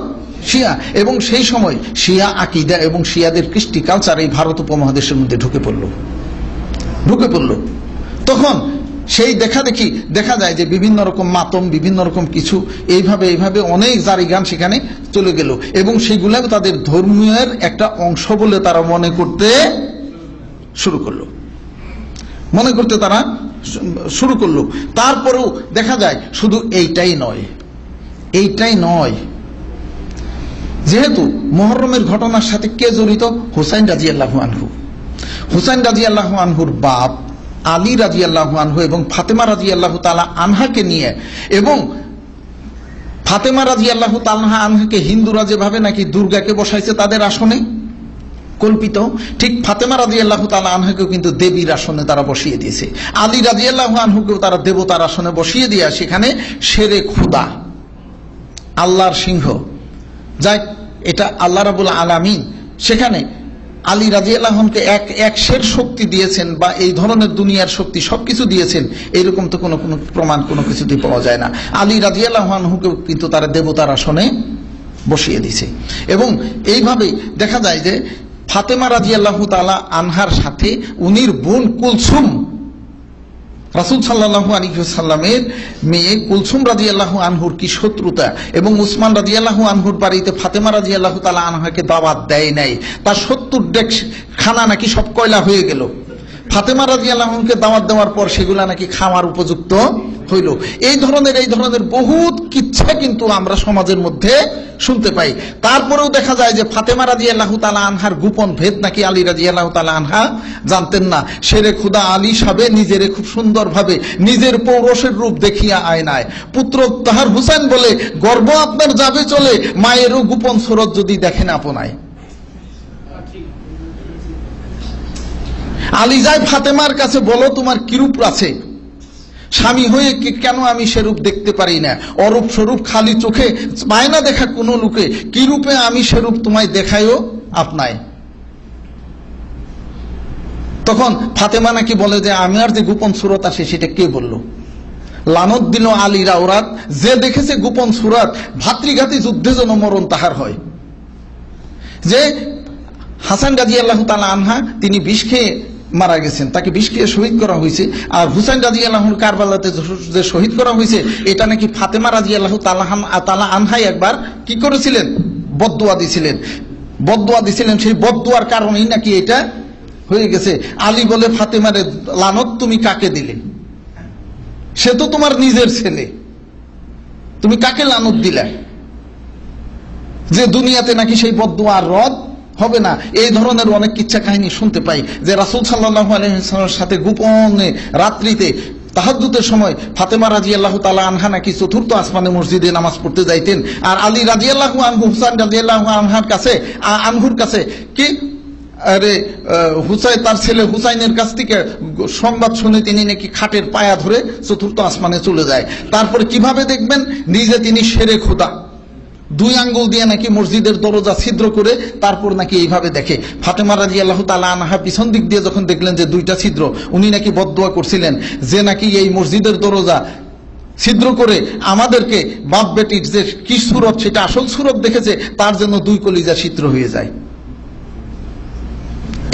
শিয়া। এবং সেই সময় শিয়া আকিদা এবং শিয়াদের কৃষ্টি কালচার এই ভারত উপমহাদেশের মধ্যে ঢুকে পড়ল। তখন সেই দেখা যায় যে বিভিন্ন রকম মাতম, বিভিন্ন রকম কিছু এইভাবে অনেক জারি গান সেখানে চলে গেল এবং সেগুলো তাদের ধর্মের একটা অংশ বলে তারা মনে করতে শুরু করলো। তারপরেও দেখা যায় শুধু এইটাই নয়, যেহেতু মুহররমের ঘটনার সাথে কে জড়িত? হুসাইন রাদিয়াল্লাহু আনহু। হুসাইন রাদিয়াল্লাহু আনহুর বাপ আলী রাদিয়াল্লাহু আনহু এবং ফাতেমা রাদিয়াল্লাহু তাআলা আনহাকে নিয়ে, এবং ফাতেমা রাদিয়াল্লাহু তাআলা আনহাকে হিন্দুরা যেভাবে নাকি দুর্গাকে বসাইছে তাদের আসনে কল্পিত, ঠিক ফাতেমা রাদিয়াল্লাহু তাআলা আনহাকেও কিন্তু দেবীর আসনে তারা বসিয়ে দিয়েছে। আলী রাদিয়াল্লাহু আনহুকেও তারা দেবতার আসনে বসিয়ে দিয়ে সেখানে শেরে খুদা, আল্লাহর সিংহ, যাই এটা আল্লাহ রাব্বুল আলামিন সেখানে আলী রাদিয়াল্লাহু আনহুকে এক শের শক্তি দিয়েছেন বা এই ধরনের দুনিয়ার শক্তি সবকিছু দিয়েছেন, এরকম তো কোনো প্রমাণ কোনো কিছুতেই পাওয়া যায় না। আলী রাদিয়াল্লাহু আনহুকেও কিন্তু তারা দেবতার আসনে বসিয়ে দিয়েছে। এবং এইভাবে দেখা যায় যে ফাতেমা রাদিয়াল্লাহু তাআলা আনহার সাথে উনির বোন কুলসুম, রাসূল সাল্লাল্লাহু আলাইহি ওয়াসাল্লামের মেয়ে কুলসুম রাদিয়াল্লাহু আনহুর কি শত্রুতা, এবং উসমান রাদিয়াল্লাহু আনহুর বাড়িতে ফাতেমা রাদিয়াল্লাহু তাআলা আনহাকে দাওয়াত দেয় নাই, তার 70 ডেক খানা নাকি সব কয়লা হয়ে গেল। ফাতেমা রাদিয়াল্লাহু আনহুকে দাওয়াত দেওয়ার পর সেগুলা নাকি খাওয়ার উপযুক্ত হইল। এই ধরনের বহুত কিচ্ছা কিন্তু আমরা সমাজের মধ্যে শুনতে পাই। তারপরেও দেখা যায় যে ফাতেমা রাদিয়াল্লাহু তাআলা আনহার গোপন ভেদ নাকি আলী রাদিয়াল্লাহু তাআলা আনহা জানতেন না। শেরে খুদা আলী সাহেব নিজেরে খুব সুন্দরভাবে নিজের পৌরষের রূপ দেখিয়া আয়নায় পুত্র তাহার হুসাইন বলে, গর্ব আপনার যাবে চলে, মায়েরও গোপন সুরত যদি দেখেন আপনায়। আলী যায় ফাতেমার কাছে, বলো তোমার কিরূপ আছে, স্বামী হয়ে কেন আমি সেরূপ দেখতে পারি না, অরূপ স্বরূপ খালি চোখে পায় না দেখা কোনো লোকে, কি রূপে আমি সেরূপ তোমায় দেখাইও আপনায়। তখন ফাতেমা নাকি বলে যে আমি আর যে গোপন সুরত আসে সেটা কে বলল? লানত দিল আলী রাওরাত, যে দেখেছে গোপন সুরত ভাতৃঘাতী যুদ্ধে যেন মরণ তাহার হয়। যে হাসান রাদিয়াল্লাহু তাআলা আনহা তিনি বিষ খেয়ে মারা গেছেন, তাকে বিষ খেয়ে শহীদ করা হয়েছে, আর হুসাইন রাদিয়াল্লাহু কারবালাতে যে শহীদ করা হয়েছে এটা নাকি ফাতেমা রাদিয়াল্লাহু তাআলা আনহাই একবার কি করেছিলেন? বদদুয়া দিছিলেন। সেই বদদুয়ার কারণেই নাকি এটা হয়ে গেছে। আলী বলে ফাতেমারে, লানত তুমি কাকে দিলে? সে তো তোমার নিজের ছেলে, তুমি কাকে লানত দিলে যে দুনিয়াতে নাকি সেই বদদুয়ার রদ হবে না? এই ধরনের অনেক কিচ্ছা কাহিনী শুনতে পাই যে রাসূল সাল্লাল্লাহু আলাইহি ওয়াসাল্লামের সাথে গোপনে রাত্রিতে তাহাজ্জুদের সময় ফাতেমা রাদিয়াল্লাহু তাআলা আনহা নাকি 4th আসমানে মসজিদে নামাজ পড়তে যাইতেন, আর আলী রাদিয়াল্লাহু আনহু হুসাইন রাদিয়াল্লাহু আনহুর কাছে কি আরে হুসাইন তার ছেলে হুসাইনের কাছ থেকে সংবাদ শুনে তিনি নাকি খাটের পায়া ধরে 4th আসমানে চলে যায়। তারপরে কিভাবে দেখবেন? নিজে তিনি শেরে খোদা 2 আঙ্গুল দিয়ে নাকি মসজিদের দরজা ছিদ্র করে তারপর নাকি এইভাবে দেখে। ফাতেমা রাদিয়াল্লাহু তাআলা আনহা পিছন দিক দিয়ে যখন দেখলেন যে 2টা ছিদ্র, উনি নাকি বদদুয়া করছিলেন যে নাকি এই মসজিদের দরজা ছিদ্র করে আমাদেরকে বাপ বেটির যে কি সুরত সেটা আসল সুরত দেখেছে, তার জন্য 2 কলিজা ছিদ্র হয়ে যায়।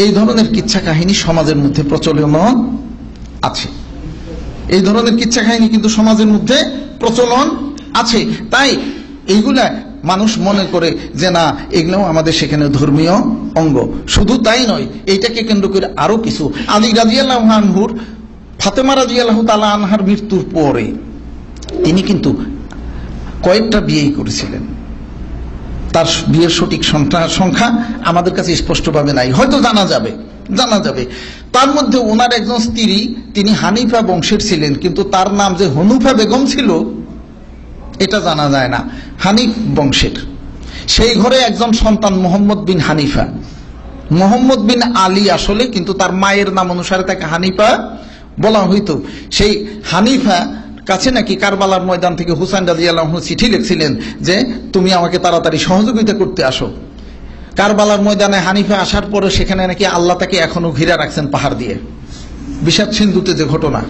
এই ধরনের কিচ্ছা কাহিনী সমাজের মধ্যে প্রচলন আছে। এই ধরনের কিচ্ছা কাহিনী কিন্তু সমাজের মধ্যে প্রচলন আছে। তাই এইগুলা মানুষ মনে করে যে না, এগুলোও আমাদের সেখানে ধর্মীয় অঙ্গ। শুধু তাই নয়, এইটাকে কেন্দ্র করে আরো কিছু। আলী রাদিয়াল্লাহু আনহুর ফাতেমা রাদিয়াল্লাহু তাআলা আনহার মৃত্যুর পরে তিনি কিন্তু কয়েকটা বিয়েই করেছিলেন। তার বিয়ের সঠিক সংখ্যা আমাদের কাছে স্পষ্টভাবে নাই, হয়তো জানা যাবে। তার মধ্যে ওনার একজন স্ত্রী, তিনি হানিফা বংশের ছিলেন, কিন্তু তার নাম যে হনুফা বেগম ছিল এটা জানা যায় না। হানিফ বংশের সেই ঘরে একজন সন্তান মোহাম্মদ বিন হানিফা, মোহাম্মদ বিন আলী আসলে, কিন্তু তার মায়ের নাম অনুসারে তাকে হানিফা বলা হইতো। সেই হানিফা কাছে নাকি কারবালার ময়দান থেকে হুসাইন রাদিয়াল্লাহু আনহু চিঠি লিখছিলেন যে তুমি আমাকে তাড়াতাড়ি সহযোগিতা করতে আসো। কারবালার ময়দানে হানিফা আসার পরে সেখানে নাকি আল্লাহ তাকে এখনো ঘিরে রাখছেন পাহাড় দিয়ে। বিষাদ সিন্ধুতে যে ঘটনা,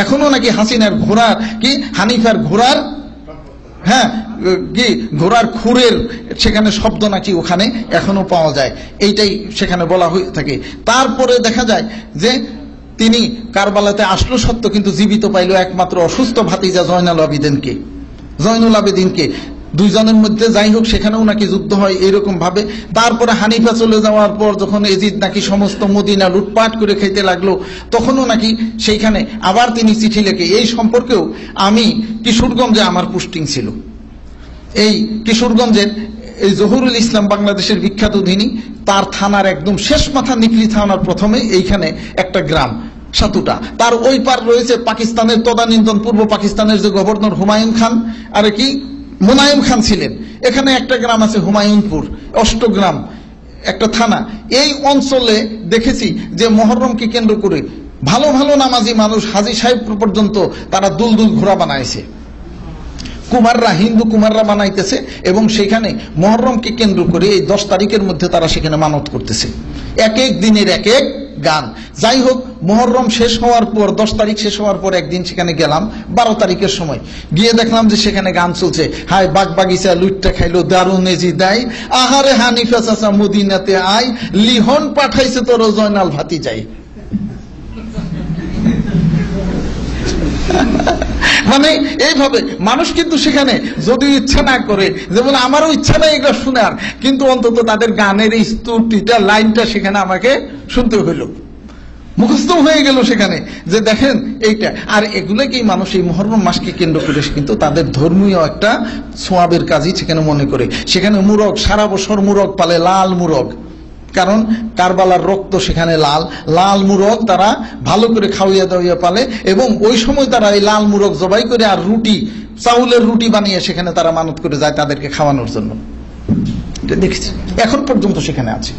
এখনো নাকি হাসিনার ঘোড়ার কি হানিফার ঘোড়ার কি ঘোড়ার খুরের সেখানে শব্দ নাকি ওখানে এখনো পাওয়া যায়, এইটাই সেখানে বলা হয়ে থাকে। তারপরে দেখা যায় যে তিনি কারবালাতে আসলো সত্য, কিন্তু জীবিত পাইল একমাত্র অসুস্থ ভাতিজা জয়নুল আবেদিনকে। দুইজনের মধ্যে যাই হোক সেখানেও নাকি যুদ্ধ হয় এরকম ভাবে। তারপরে হানিফা চলে যাওয়ার পর যখন এজিদ নাকি সমস্ত মদিনা লুটপাট করে খেতে লাগলো, তখনও নাকি সেইখানে আবার তিনি চিঠি লেখে। এই সম্পর্কেও আমি কিশোরগঞ্জে আমার পোস্টিং ছিল। এই কিশোরগঞ্জের এই জহুরুল ইসলাম বাংলাদেশের বিখ্যাত যিনি, তার থানার একদম শেষ মাথা নিকলি থানার প্রথমে এইখানে একটা গ্রাম সাতুটা, তার ওই পার রয়েছে পাকিস্তানের তদানীন্তন পূর্ব পাকিস্তানের যে গভর্নর হুমায়ুন খান আর কি মোনায়েম খান ছিলেন। এখানে একটা গ্রাম আছে হুমায়ুনপুর, অষ্টগ্রাম একটা থানা। এই অঞ্চলে দেখেছি যে মহররমকে কেন্দ্র করে ভালো ভালো নামাজি মানুষ হাজী সাহেব পর্যন্ত তারা দুলদুল ঘোড়া বানাইছে, কুমাররা হিন্দু কুমাররা বানাইতেছে, এবং সেখানে মহররমকে কেন্দ্র করে এই 10 তারিখের মধ্যে তারা সেখানে মানত করতেছে, এক এক দিনের এক এক গান। যাই হোক, মহররম শেষ হওয়ার পর 10 তারিখ শেষ হওয়ার পর একদিন সেখানে গেলাম 12 তারিখের সময়, গিয়ে দেখলাম যে সেখানে গান চলছে, হায় বাগ বাগিচা লুটটা খাইলো দারুন এজি দাই, আহারে হানিফা চাচা মদিনাতে আই, লিহন পাঠাইছে তোর জয়নাল ভাতি যাই। মানে এইভাবে মানুষ কিন্তু সেখানে যদি ইচ্ছা না করে, যেমন আমারও ইচ্ছা নেই এগুলো শোনার, কিন্তু অন্তত তাদের গানের এই স্তুতিটা লাইনটা সেখানে আমাকে শুনতে হইল, মুখস্থ হয়ে গেল সেখানে যে দেখেন এইটা। আর এগুলোকেই মানুষ এই মুহররম মাসকে কেন্দ্র করে কিন্তু তাদের ধর্মীয় একটা সোয়াবের কাজই সেখানে মনে করে। সেখানে মুরগ, সারা বছর মুরগ পালে, লাল মুরগ, কারণ কারবালার রক্ত সেখানে লাল, লাল মুরগ তারা ভালো করে খাওয়াইয়া দাওয়াইয়া পালে, এবং ওই সময় তারা এই লাল মুরগ জবাই করে আর রুটি, চাউলের রুটি বানিয়ে সেখানে তারা মানত করে যায় তাদেরকে খাওয়ানোর জন্য। দেখেছি এখন পর্যন্ত সেখানে আছে,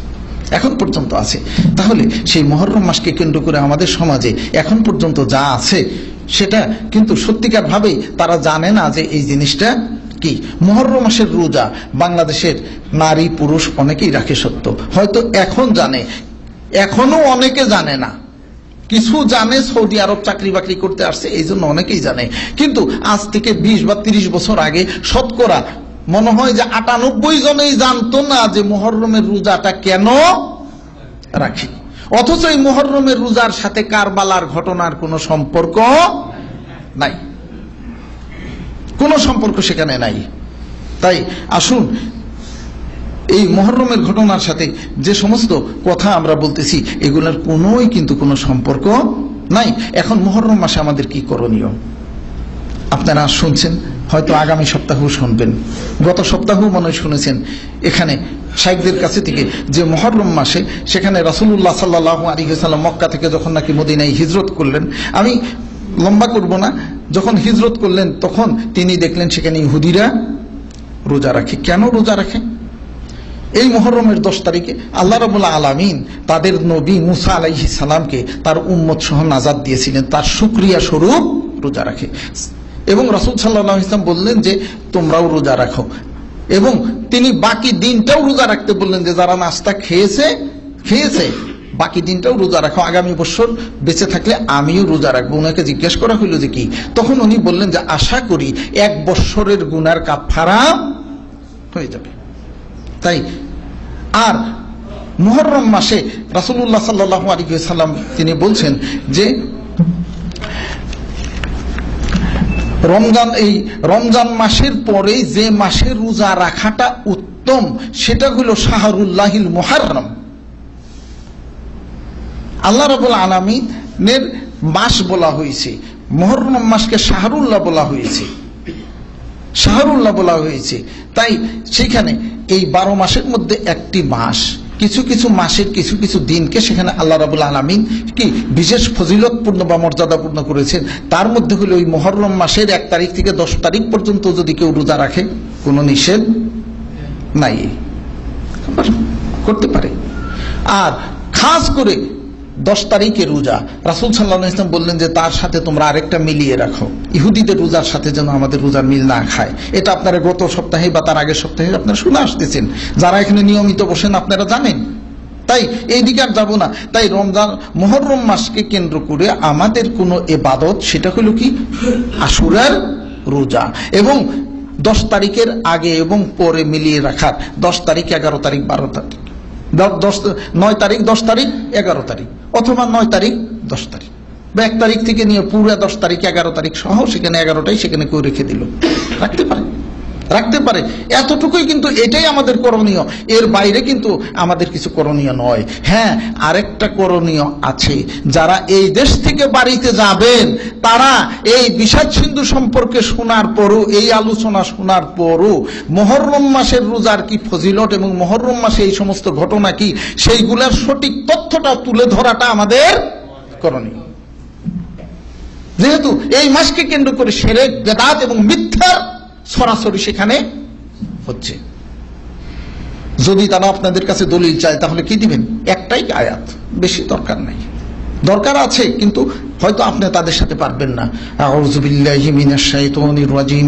এখন পর্যন্ত আছে। তাহলে সেই মুহররম মাসকে কেন্দ্র করে আমাদের সমাজে এখন পর্যন্ত যা আছে সেটা কিন্তু সত্যিকার ভাবেই তারা জানে না যে এই জিনিসটা কি। মুহররম মাসের রোজা বাংলাদেশের নারী পুরুষ অনেকেই রাখে সত্য, হয়তো এখন জানে, এখনো অনেকে জানে না, কিছু জানে, সৌদি আরব চাকরি বাকরি করতে আসছে এই জন্য অনেকেই জানে, কিন্তু আজ থেকে 20 বা 30 বছর আগে শতকরা মনে হয় যে 98 জনেই জানতো না যে মুহররমের রোজাটা কেন রাখি। অথচ এই মুহররমের রোজার সাথে কারবালার ঘটনার কোনো সম্পর্ক নাই, কোনো সম্পর্ক সেখানে নাই। তাই আসুন, এই মুহররমের ঘটনার সাথে যে সমস্ত কথা আমরা বলতেছি এগুলোর কোনোই কিন্তু কোনো সম্পর্ক নাই। এখন মুহররম মাসে আমাদের কি করণীয় আপনারা শুনছেন, হয়তো আগামী সপ্তাহেও শুনবেন, গত সপ্তাহেও মনে হয় শুনেছেন এখানে শাইখদের কাছে থেকে যে মুহররম মাসে সেখানে রাসূলুল্লাহ সাল্লাল্লাহু আলাইহি ওয়াসাল্লাম মক্কা থেকে যখন নাকি মদিনায় হিজরত করলেন, আমি লম্বা করব না, যখন হিজরত করলেন তখন তিনি দেখলেন সেখানে ইহুদিরা রোজা রাখে। কেন রোজা রাখে? এই মুহররমের 10 তারিখে আল্লাহ রাব্বুল আলামিন তাদের নবী মুসা আলাইহিস সালামকে তার উম্মত সহ নাজাত দিয়েছিলেন, তার শুকরিয়া স্বরূপ রোজা রাখে। এবং রাসূল সাল্লাল্লাহু আলাইহি ওয়াসাল্লাম বললেন যে তোমরাও রোজা রাখো, এবং তিনি বাকি দিনটাও রোজা রাখতে বললেন যে যারা নাস্তা খেয়েছে বাকি দিনটাও রোজা রাখো, আগামী বছর বেঁচে থাকলে আমিও রোজা রাখবো। ওনাকে জিজ্ঞেস করা হইল যে কি, তখন উনি বললেন যে আশা করি 1 বছরের গুনার কাফারা হয়ে যাবে। তাই আর মুহররম মাসে রাসূলুল্লাহ সাল্লাল্লাহু আলাইহি ওয়াসাল্লাম তিনি বলছেন যে রমজান মাসের পরে যে মাসে রোজা রাখাটা উত্তম সেটা হলো শাহরুল্লাহিল মুহররম। আল্লাহ রাব্বুল আলামিনের মাস বলা হয়েছে, মুহররম মাসকে শাহরুল্লাহ বলা হয়েছে, তাই সেখানে এই 12 মাসের মধ্যে একটি মাস, কিছু কিছু মাসের কিছু কিছু দিনকে সেখানে আল্লাহ রাব্বুল আলামিন কি বিশেষ ফজিলতপূর্ণ বা মর্যাদাপূর্ণ করেছেন। তার মধ্যে হলো ওই মুহররম মাসের 1 তারিখ থেকে 10 তারিখ পর্যন্ত যদি কেউ রোজা রাখে কোনো নিষেধ নাই, করতে পারে। আর খাস করে 10 তারিখের রোজা রাসূল সাল্লাল্লাহু আলাইহি ওয়াসাল্লাম বললেন যে তার সাথে তোমরা আরেকটা মিলিয়ে রাখো, ইহুদিদের রোজার সাথে যেন আমাদের রোজার মিল না খায়। এটা আপনারা গত সপ্তাহে বা তার আগের সপ্তাহে আপনারা শুনে আসতেছেন, যারা এখানে নিয়মিত বসেন আপনারা জানেন। তাই এই দিকে আর যাবো না। তাই রমজান মুহররম মাসকে কেন্দ্র করে আমাদের কোনো ইবাদত, সেটা হলো কি আশুরার রোজা, এবং 10 তারিখের আগে এবং পরে মিলিয়ে রাখার। 10 তারিখ, 11 তারিখ, 12 তারিখ, 9 তারিখ, 10 তারিখ, 11 তারিখ, অথবা 9 তারিখ, 10 তারিখ, বা 1 তারিখ থেকে নিয়ে পুরো 10 তারিখ, 11 তারিখ সহ সেখানে 11টাই সেখানে কেউ রেখে দিল, রাখতে পারে। এতটুকুই কিন্তু এটাই আমাদের করণীয়, এর বাইরে কিন্তু আমাদের কিছু করণীয় নয়। হ্যাঁ, আরেকটা করণীয় আছে। যারা এই দেশ থেকে বাড়িতে যাবেন তারা এই বিষাদ সিন্ধু সম্পর্কে শোনার পরও, এই আলোচনা শোনার পরও মুহররম মাসের রোজার কি ফজিলত এবং মুহররম মাসে এই সমস্ত ঘটনা কি, সেইগুলোর সঠিক তথ্যটা তুলে ধরাটা আমাদের করণীয়। যেহেতু এই মাসকে কেন্দ্র করে শিরক, বিদআত এবং মিথ্যার সরাসরি সেখানে হচ্ছে। যদি তারা আপনাদের কাছে দলিল চায় তাহলে কি দিবেন? একটাই আয়াত, বেশি দরকার নাই। দরকার আছে কিন্তু হয়তো আপনি তাদের সাথে পারবেন না। আউযু বিল্লাহি মিনাশ শাইতানির রাজিম,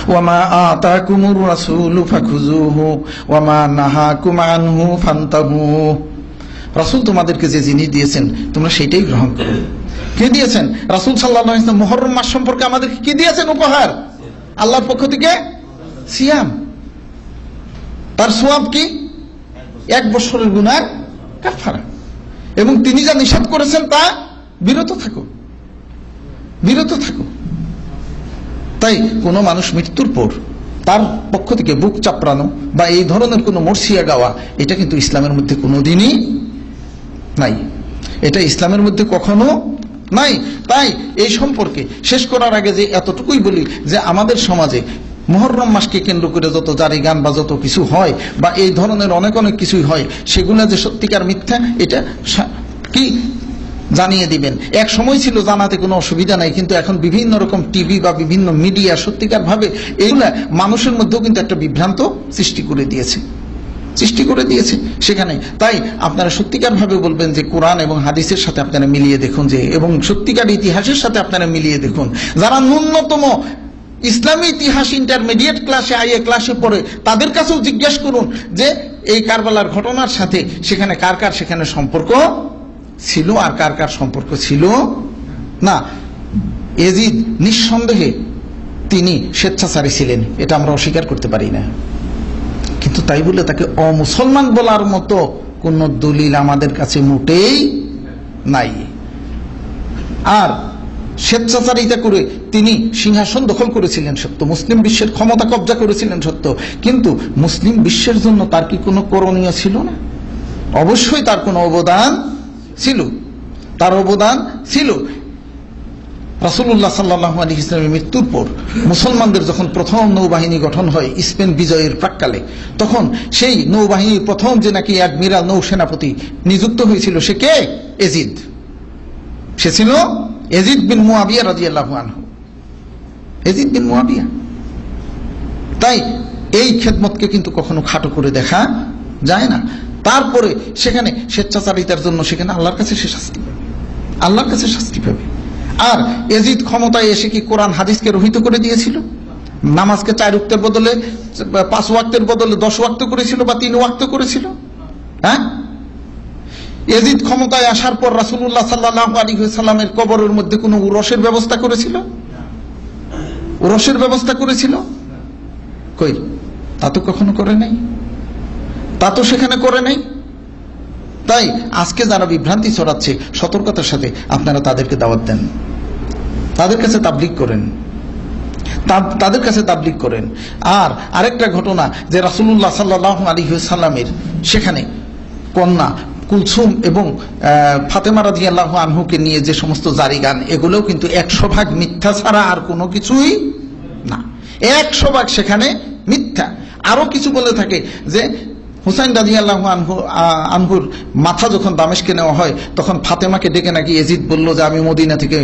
ওয়ামা আতাকুমুর রাসূলু ফাখুযুহু ওয়ামা নাহাকুম আনহু ফান্তাহু। রাসূল তোমাদেরকে যে জিনিস দিয়েছেন তোমরা সেটাই গ্রহণ করো। কে দিয়েছেন? রাসূল সাল্লাল্লাহু আলাইহি ওয়াসাল্লাম মুহররম মাস সম্পর্কে আমাদেরকে কি দিয়েছেন উপহার? আল্লাহর পক্ষ থেকে সিয়াম। তার সওয়াব কি? 1 বছরের গুনাহ কাফারা। এবং তিনি যা নিষেধ করেছেন তা বিরত থাকো। তাই কোন মানুষ মৃত্যুর পর তার পক্ষ থেকে বুক চাপড়ানো বা এই ধরনের কোন মরসিয়া গাওয়া, এটা কিন্তু ইসলামের মধ্যে কোনোদিনই নাই। এটা ইসলামের মধ্যে কখনো নাই। তাই এই সম্পর্কে শেষ করার আগে যে এতটুকুই বলি যে আমাদের সমাজে মুহররম মাসকে কেন্দ্র করে যত জারি গান বা যত কিছু হয় বা এই ধরনের অনেক কিছুই হয়, সেগুলো যে সত্যিকার মিথ্যা এটা কি জানিয়ে দিবেন। এক সময় ছিল জানাতে কোনো অসুবিধা নাই, কিন্তু এখন বিভিন্ন রকম টিভি বা বিভিন্ন মিডিয়া সত্যিকার ভাবে এইগুলা মানুষের মধ্যেও কিন্তু একটা বিভ্রান্ত সৃষ্টি করে দিয়েছে সেখানে। তাই আপনারা সত্যিকার ভাবে বলবেন যে কোরআন এবং হাদিসের সাথে আপনারা মিলিয়ে দেখুন, যে এবং সত্যিকার ইতিহাসের সাথে আপনারা মিলিয়ে দেখুন। যারা ন্যূনতম ইসলামী ইতিহাস ইন্টারমিডিয়েট ক্লাসে, আইএ ক্লাসে পড়ে, তাদের কাছেও জিজ্ঞেস করুন যে এই কারবালার ঘটনার সাথে সেখানে কার কার সেখানে সম্পর্ক ছিল আর কার কার সম্পর্ক ছিল না। ইয়াজিদ নিঃসন্দেহে তিনি স্বেচ্ছাচারী ছিলেন, এটা আমরা অস্বীকার করতে পারি না, কিন্তু তাই বলে তাকে অমুসলমান বলার মতো কোন দলিল আমাদের কাছে মোটেই নাই। আর স্বেচ্ছাচারিতা করে তিনি সিংহাসন দখল করেছিলেন সত্য, মুসলিম বিশ্বের ক্ষমতা কবজা করেছিলেন সত্য, কিন্তু মুসলিম বিশ্বের জন্য তার কি কোনো করণীয় ছিল না? অবশ্যই তার কোনো অবদান ছিল। রাসূলুল্লাহ সাল্লাল্লাহু আলাইহি ওয়াসাল্লামের মৃত্যুর পর মুসলমানদের যখন প্রথম নৌবাহিনী গঠন হয় স্পেন বিজয়ের প্রাক্কালে, তখন সেই নৌবাহিনীর প্রথম যে নাকি অ্যাডমিরাল নৌ সেনাপতি নিযুক্ত হয়েছিল সে কে? ইয়াজিদ। সে ছিল ইয়াজিদ বিন মুআবিয়া রাদিয়াল্লাহু আনহু। Yazid bin Muawiya. তাই এই খেদমতকে কিন্তু কখনো খাটো করে দেখা যায় না। তারপরে সেখানে স্বেচ্ছাচারিতার জন্য সেখানে আল্লাহর কাছে সে শাস্তি পাবে। আর ইয়াজিদ ক্ষমতায় এসে কি কোরআন হাদিসকে রহিত করে দিয়েছিল? নামাজকে 4 ওয়াক্তের বদলে 5 ওয়াক্তের বদলে 10 ওয়াক্ত করেছিল বা 3 ওয়াক্ত করেছিল? হ্যাঁ, ইয়াজিদ ক্ষমতায় আসার পর রাসূলুল্লাহ সাল্লাল্লাহু আলাইহি ওয়াসাল্লামের কবরের মধ্যে কোনো উরসের ব্যবস্থা করেছিল? কই, তা তো কখনো করে নাই, তা তো সেখানে করে নাই। তাই আজকে যারা বিভ্রান্তি ছড়াচ্ছে, সতর্কতার সাথে আপনারা তাদেরকে দাওয়াত দেন, তাদের কাছে তাবলীগ করেন। আর আরেকটা ঘটনা যে রাসূলুল্লাহ সাল্লাল্লাহু আলাইহি ওয়াসাল্লামের সেখানে কন্যা কুলসুম এবং ফাতেমা রাদিয়াল্লাহু আনহুকে নিয়ে যে সমস্ত জারি গান, এগুলোও কিন্তু 100% মিথ্যা ছাড়া আর কোনো কিছুই না। 100% সেখানে মিথ্যা। আরো কিছু বলে থাকে যে হুসাইন রাদিয়াল্লাহু আনহুর মাথা যখন দামেস্কে নেওয়া হয় তখন ফাতেমাকে ডেকে নাকি ইয়াজিদ বলল যে আমি মদিনা থেকে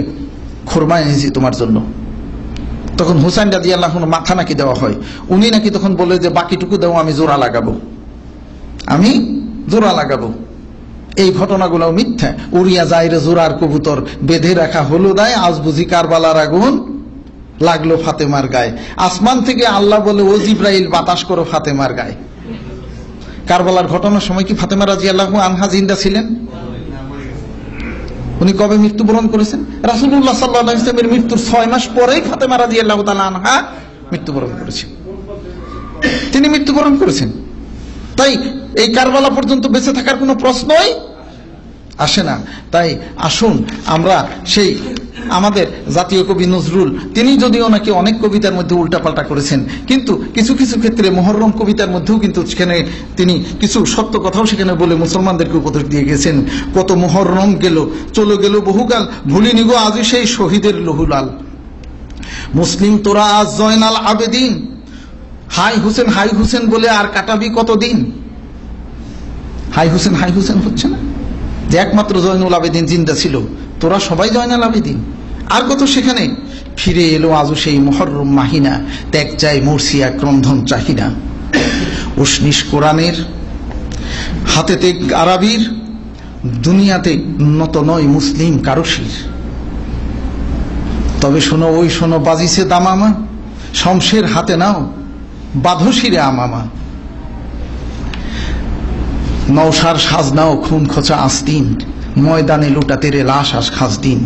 খুরমা এনেছি তোমার জন্য। তখন হুসাইন রাদিয়াল্লাহু আনহুর মাথা নাকি দেওয়া হয়, উনি নাকি তখন বলে যে বাকিটুকু দাও, আমি জোড়া লাগাবো। জোড়া লাগাবো। এই ঘটনাগুলো মিথ্যা। উড়িয়া যায় রে জোড়ার কবুতর, বেঁধে রাখা হলো দায়, আজ বুঝি কারবালার আগুন লাগলো ফাতেমার গায়ে। আসমান থেকে আল্লাহ বলে, ও জিব্রাইল বাতাস করো ফাতেমার গায়ে। কারবালার ঘটনার সময় কি ফাতেমা রাদিয়াল্লাহু আনহা জিন্দা ছিলেন? উনি কবে মৃত্যুবরণ করেছেন? রাসূলুল্লাহ সাল্লাল্লাহু আলাইহি ওয়াসাল্লামের মৃত্যুর 6 মাস পরেই ফাতেমা রাদিয়াল্লাহু তাআলা আনহা মৃত্যুবরণ করেছেন। তিনি মৃত্যুবরণ করেছেন। তাই এই কারবালা পর্যন্ত বেঁচে থাকার কোনো প্রশ্নই আসে না। তাই আসুন আমরা সেই আমাদের জাতীয় কবি নজরুল, তিনি যদিও নাকি অনেক কবিতার মধ্যে উল্টাপাল্টা করেছেন, কিন্তু কিছু কিছু ক্ষেত্রে মুহররম কবিতার মধ্যেও কিন্তু সেখানে তিনি কিছু সত্য কথাও সেখানে বলে মুসলমানদেরকে উপদেশ দিয়ে গেছেন। কত মুহররম গেল, চলে গেল বহুকাল, ভুলিনি গো আজই সেই শহীদের লহুলাল। মুসলিম তোরা আজ জয়নাল আবেদিন, হাই হুসেন বলে আর কাটাবি কতদিন। হাই হুসেন হচ্ছে না, যে একমাত্র জয়নুল আবেদিন জিন্দা ছিল, তোরা সবাই জয়নাল আবেদিন। আর কত সেখানে ফিরে এলো আজও সেই মুহররম মাহিনা, ত্যাগ চাই মুর্শিয়া ক্রন্ধন চাহিনা। উসনিস কোরআনের হাতেতে আরবির, দুনিয়াতে নত নয় মুসলিম কারশির। তবে শোনো ওই শোনো বাজিছে দামামা, শমশের হাতে নাও বাঁধো শিরে আমামা। নওশার সাজ নাও খুন খোঁচা আস্তিন, ময়দানে লুটাতে রে লাশ আস খাস দিন।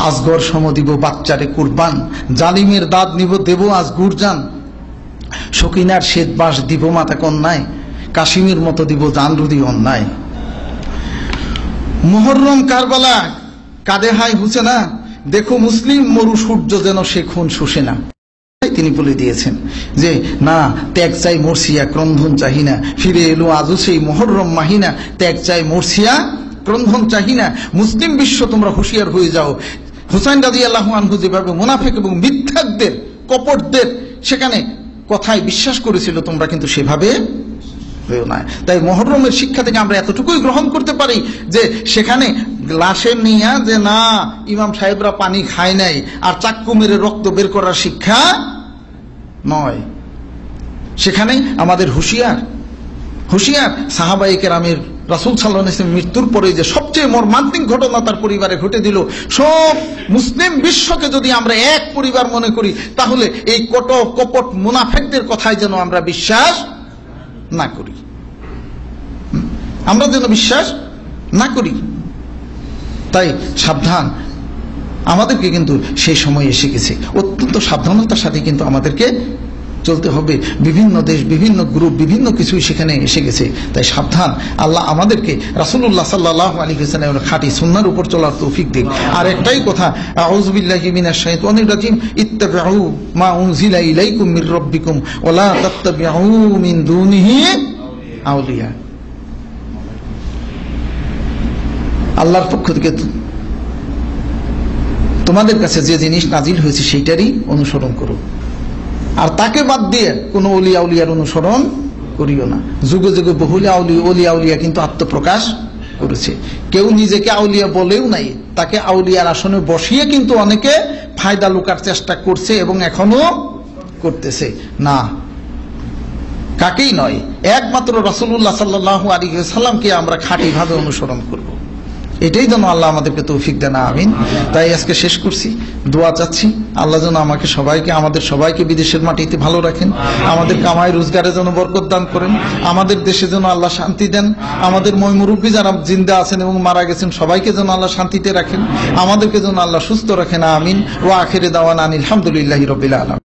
আজগর সম দিব বাচ্চারে কুরবান, জালিমের দাঁত নিব দেব আজ গুরজান। সকিনার শ্বেত বাস দিব মাতা কন্যায়, কাশিমের মতো দিব জানরুদি অন্যায়। মুহররম কারবালা কাঁদে হাই হুসেনা, দেখো মুসলিম মরু সূর্য যেন সে খুন শুষে না। তিনি বলে দিয়েছেন যে না, ত্যাগ চাই মুর্শিয়া ক্রন্ধন চাহিনা। ফিরে এলো আজও সেই মুহররম মাহিনা, ত্যাগ চাই মুর্শিয়া ক্রন্ধন চাহিনা। মুসলিম বিশ্ব তোমরা হুঁশিয়ার হয়ে যাও। হুসাইন রাদিয়াল্লাহু আনহু যেভাবে মুনাফিক এবং মিথ্যাকদের, কপটদের সেখানে কথায় বিশ্বাস করেছিল, তোমরা কিন্তু সেভাবে হয়েও না। তাই মুহররমের শিক্ষা থেকে আমরা এতটুকুই গ্রহণ করতে পারি যে সেখানে লাশের নিয়া যে না ইমাম সাহেবরা পানি খায় নাই আর চাক্কু মেরে রক্ত বের করার শিক্ষা নয়। সেখানে আমাদের হুঁশিয়ার সাহাবায়ে কেরামের রাসূল সাল্লাল্লাহু আলাইহি ওয়াসাল্লাম মৃত্যুর পরে যে সবচেয়ে মর্মান্তিক ঘটনা তার পরিবারে ঘটে দিল। সব মুসলিম বিশ্বকে যদি আমরা এক পরিবার মনে করি, তাহলে এই কপট মুনাফিকদের কথায় যেন আমরা বিশ্বাস না করি, আমরা যেন বিশ্বাস না করি। তাই সাবধান, আমাদেরকে কিন্তু সেই সময় এসে গেছে। অত্যন্ত সাবধানতার সাথে কিন্তু আমাদেরকে চলতে হবে। বিভিন্ন দেশ, বিভিন্ন গ্রুপ, বিভিন্ন কিছুই সেখানে এসে গেছে। তাই সাবধান। আল্লাহ আমাদেরকে রাসূলুল্লাহ সাল্লাল্লাহু আলাইহি ওয়াসাল্লামের খাঁটি সুন্নাহর উপর চলার তৌফিক দিন। আর একটাই কথা, আউযু বিল্লাহি মিনাশ শাইতানির রাজিম, ইত্তাবিউ মা উনজিলা ইলাইকুম মির রাব্বিকুম ওয়া লা তাত্তাবিউ মিন দুনিহি আউলিয়া। আল্লাহর পক্ষ থেকে তোমাদের কাছে যে জিনিস নাজিল হয়েছে সেইটারই অনুসরণ করো, আর তাকে বাদ দিয়ে কোন ওলিয়া উলিয়ার অনুসরণ করিও না। যুগে যুগে বহু ওলিয়া উলিয়া কিন্তু আত্মপ্রকাশ করেছে। কেউ নিজেকে আউলিয়া বলেও নাই, তাকে আউলিয়ার আসনে বসিয়ে কিন্তু অনেকে ফায়দা লুকার চেষ্টা করছে এবং এখনো করতেছে। না, কাকেই নয়, একমাত্র রাসূলুল্লাহ সাল্লাল্লাহু আলাইহি ওয়াসাল্লামকে আমরা খাঁটিভাবে অনুসরণ করব। এটাই যেন আল্লাহ আমাদেরকে তৌফিক দেন, আমিন। তাই আজকে শেষ করছি, দোয়া চাচ্ছি আল্লাহ যেন আমাদের সবাইকে বিদেশের মাটিতে ভালো রাখেন, আমাদের কামাই রোজগারে যেন বরকত দান করেন, আমাদের দেশে যেন আল্লাহ শান্তি দেন, আমাদের মুরব্বী যারা জিন্দা আছেন এবং মারা গেছেন সবাইকে যেন আল্লাহ শান্তিতে রাখেন, আমাদেরকে যেন আল্লাহ সুস্থ রাখেন, আমিন। ওয়া আখিরি দাওয়ানা আলহামদুলিল্লাহি রাব্বিল আলামিন।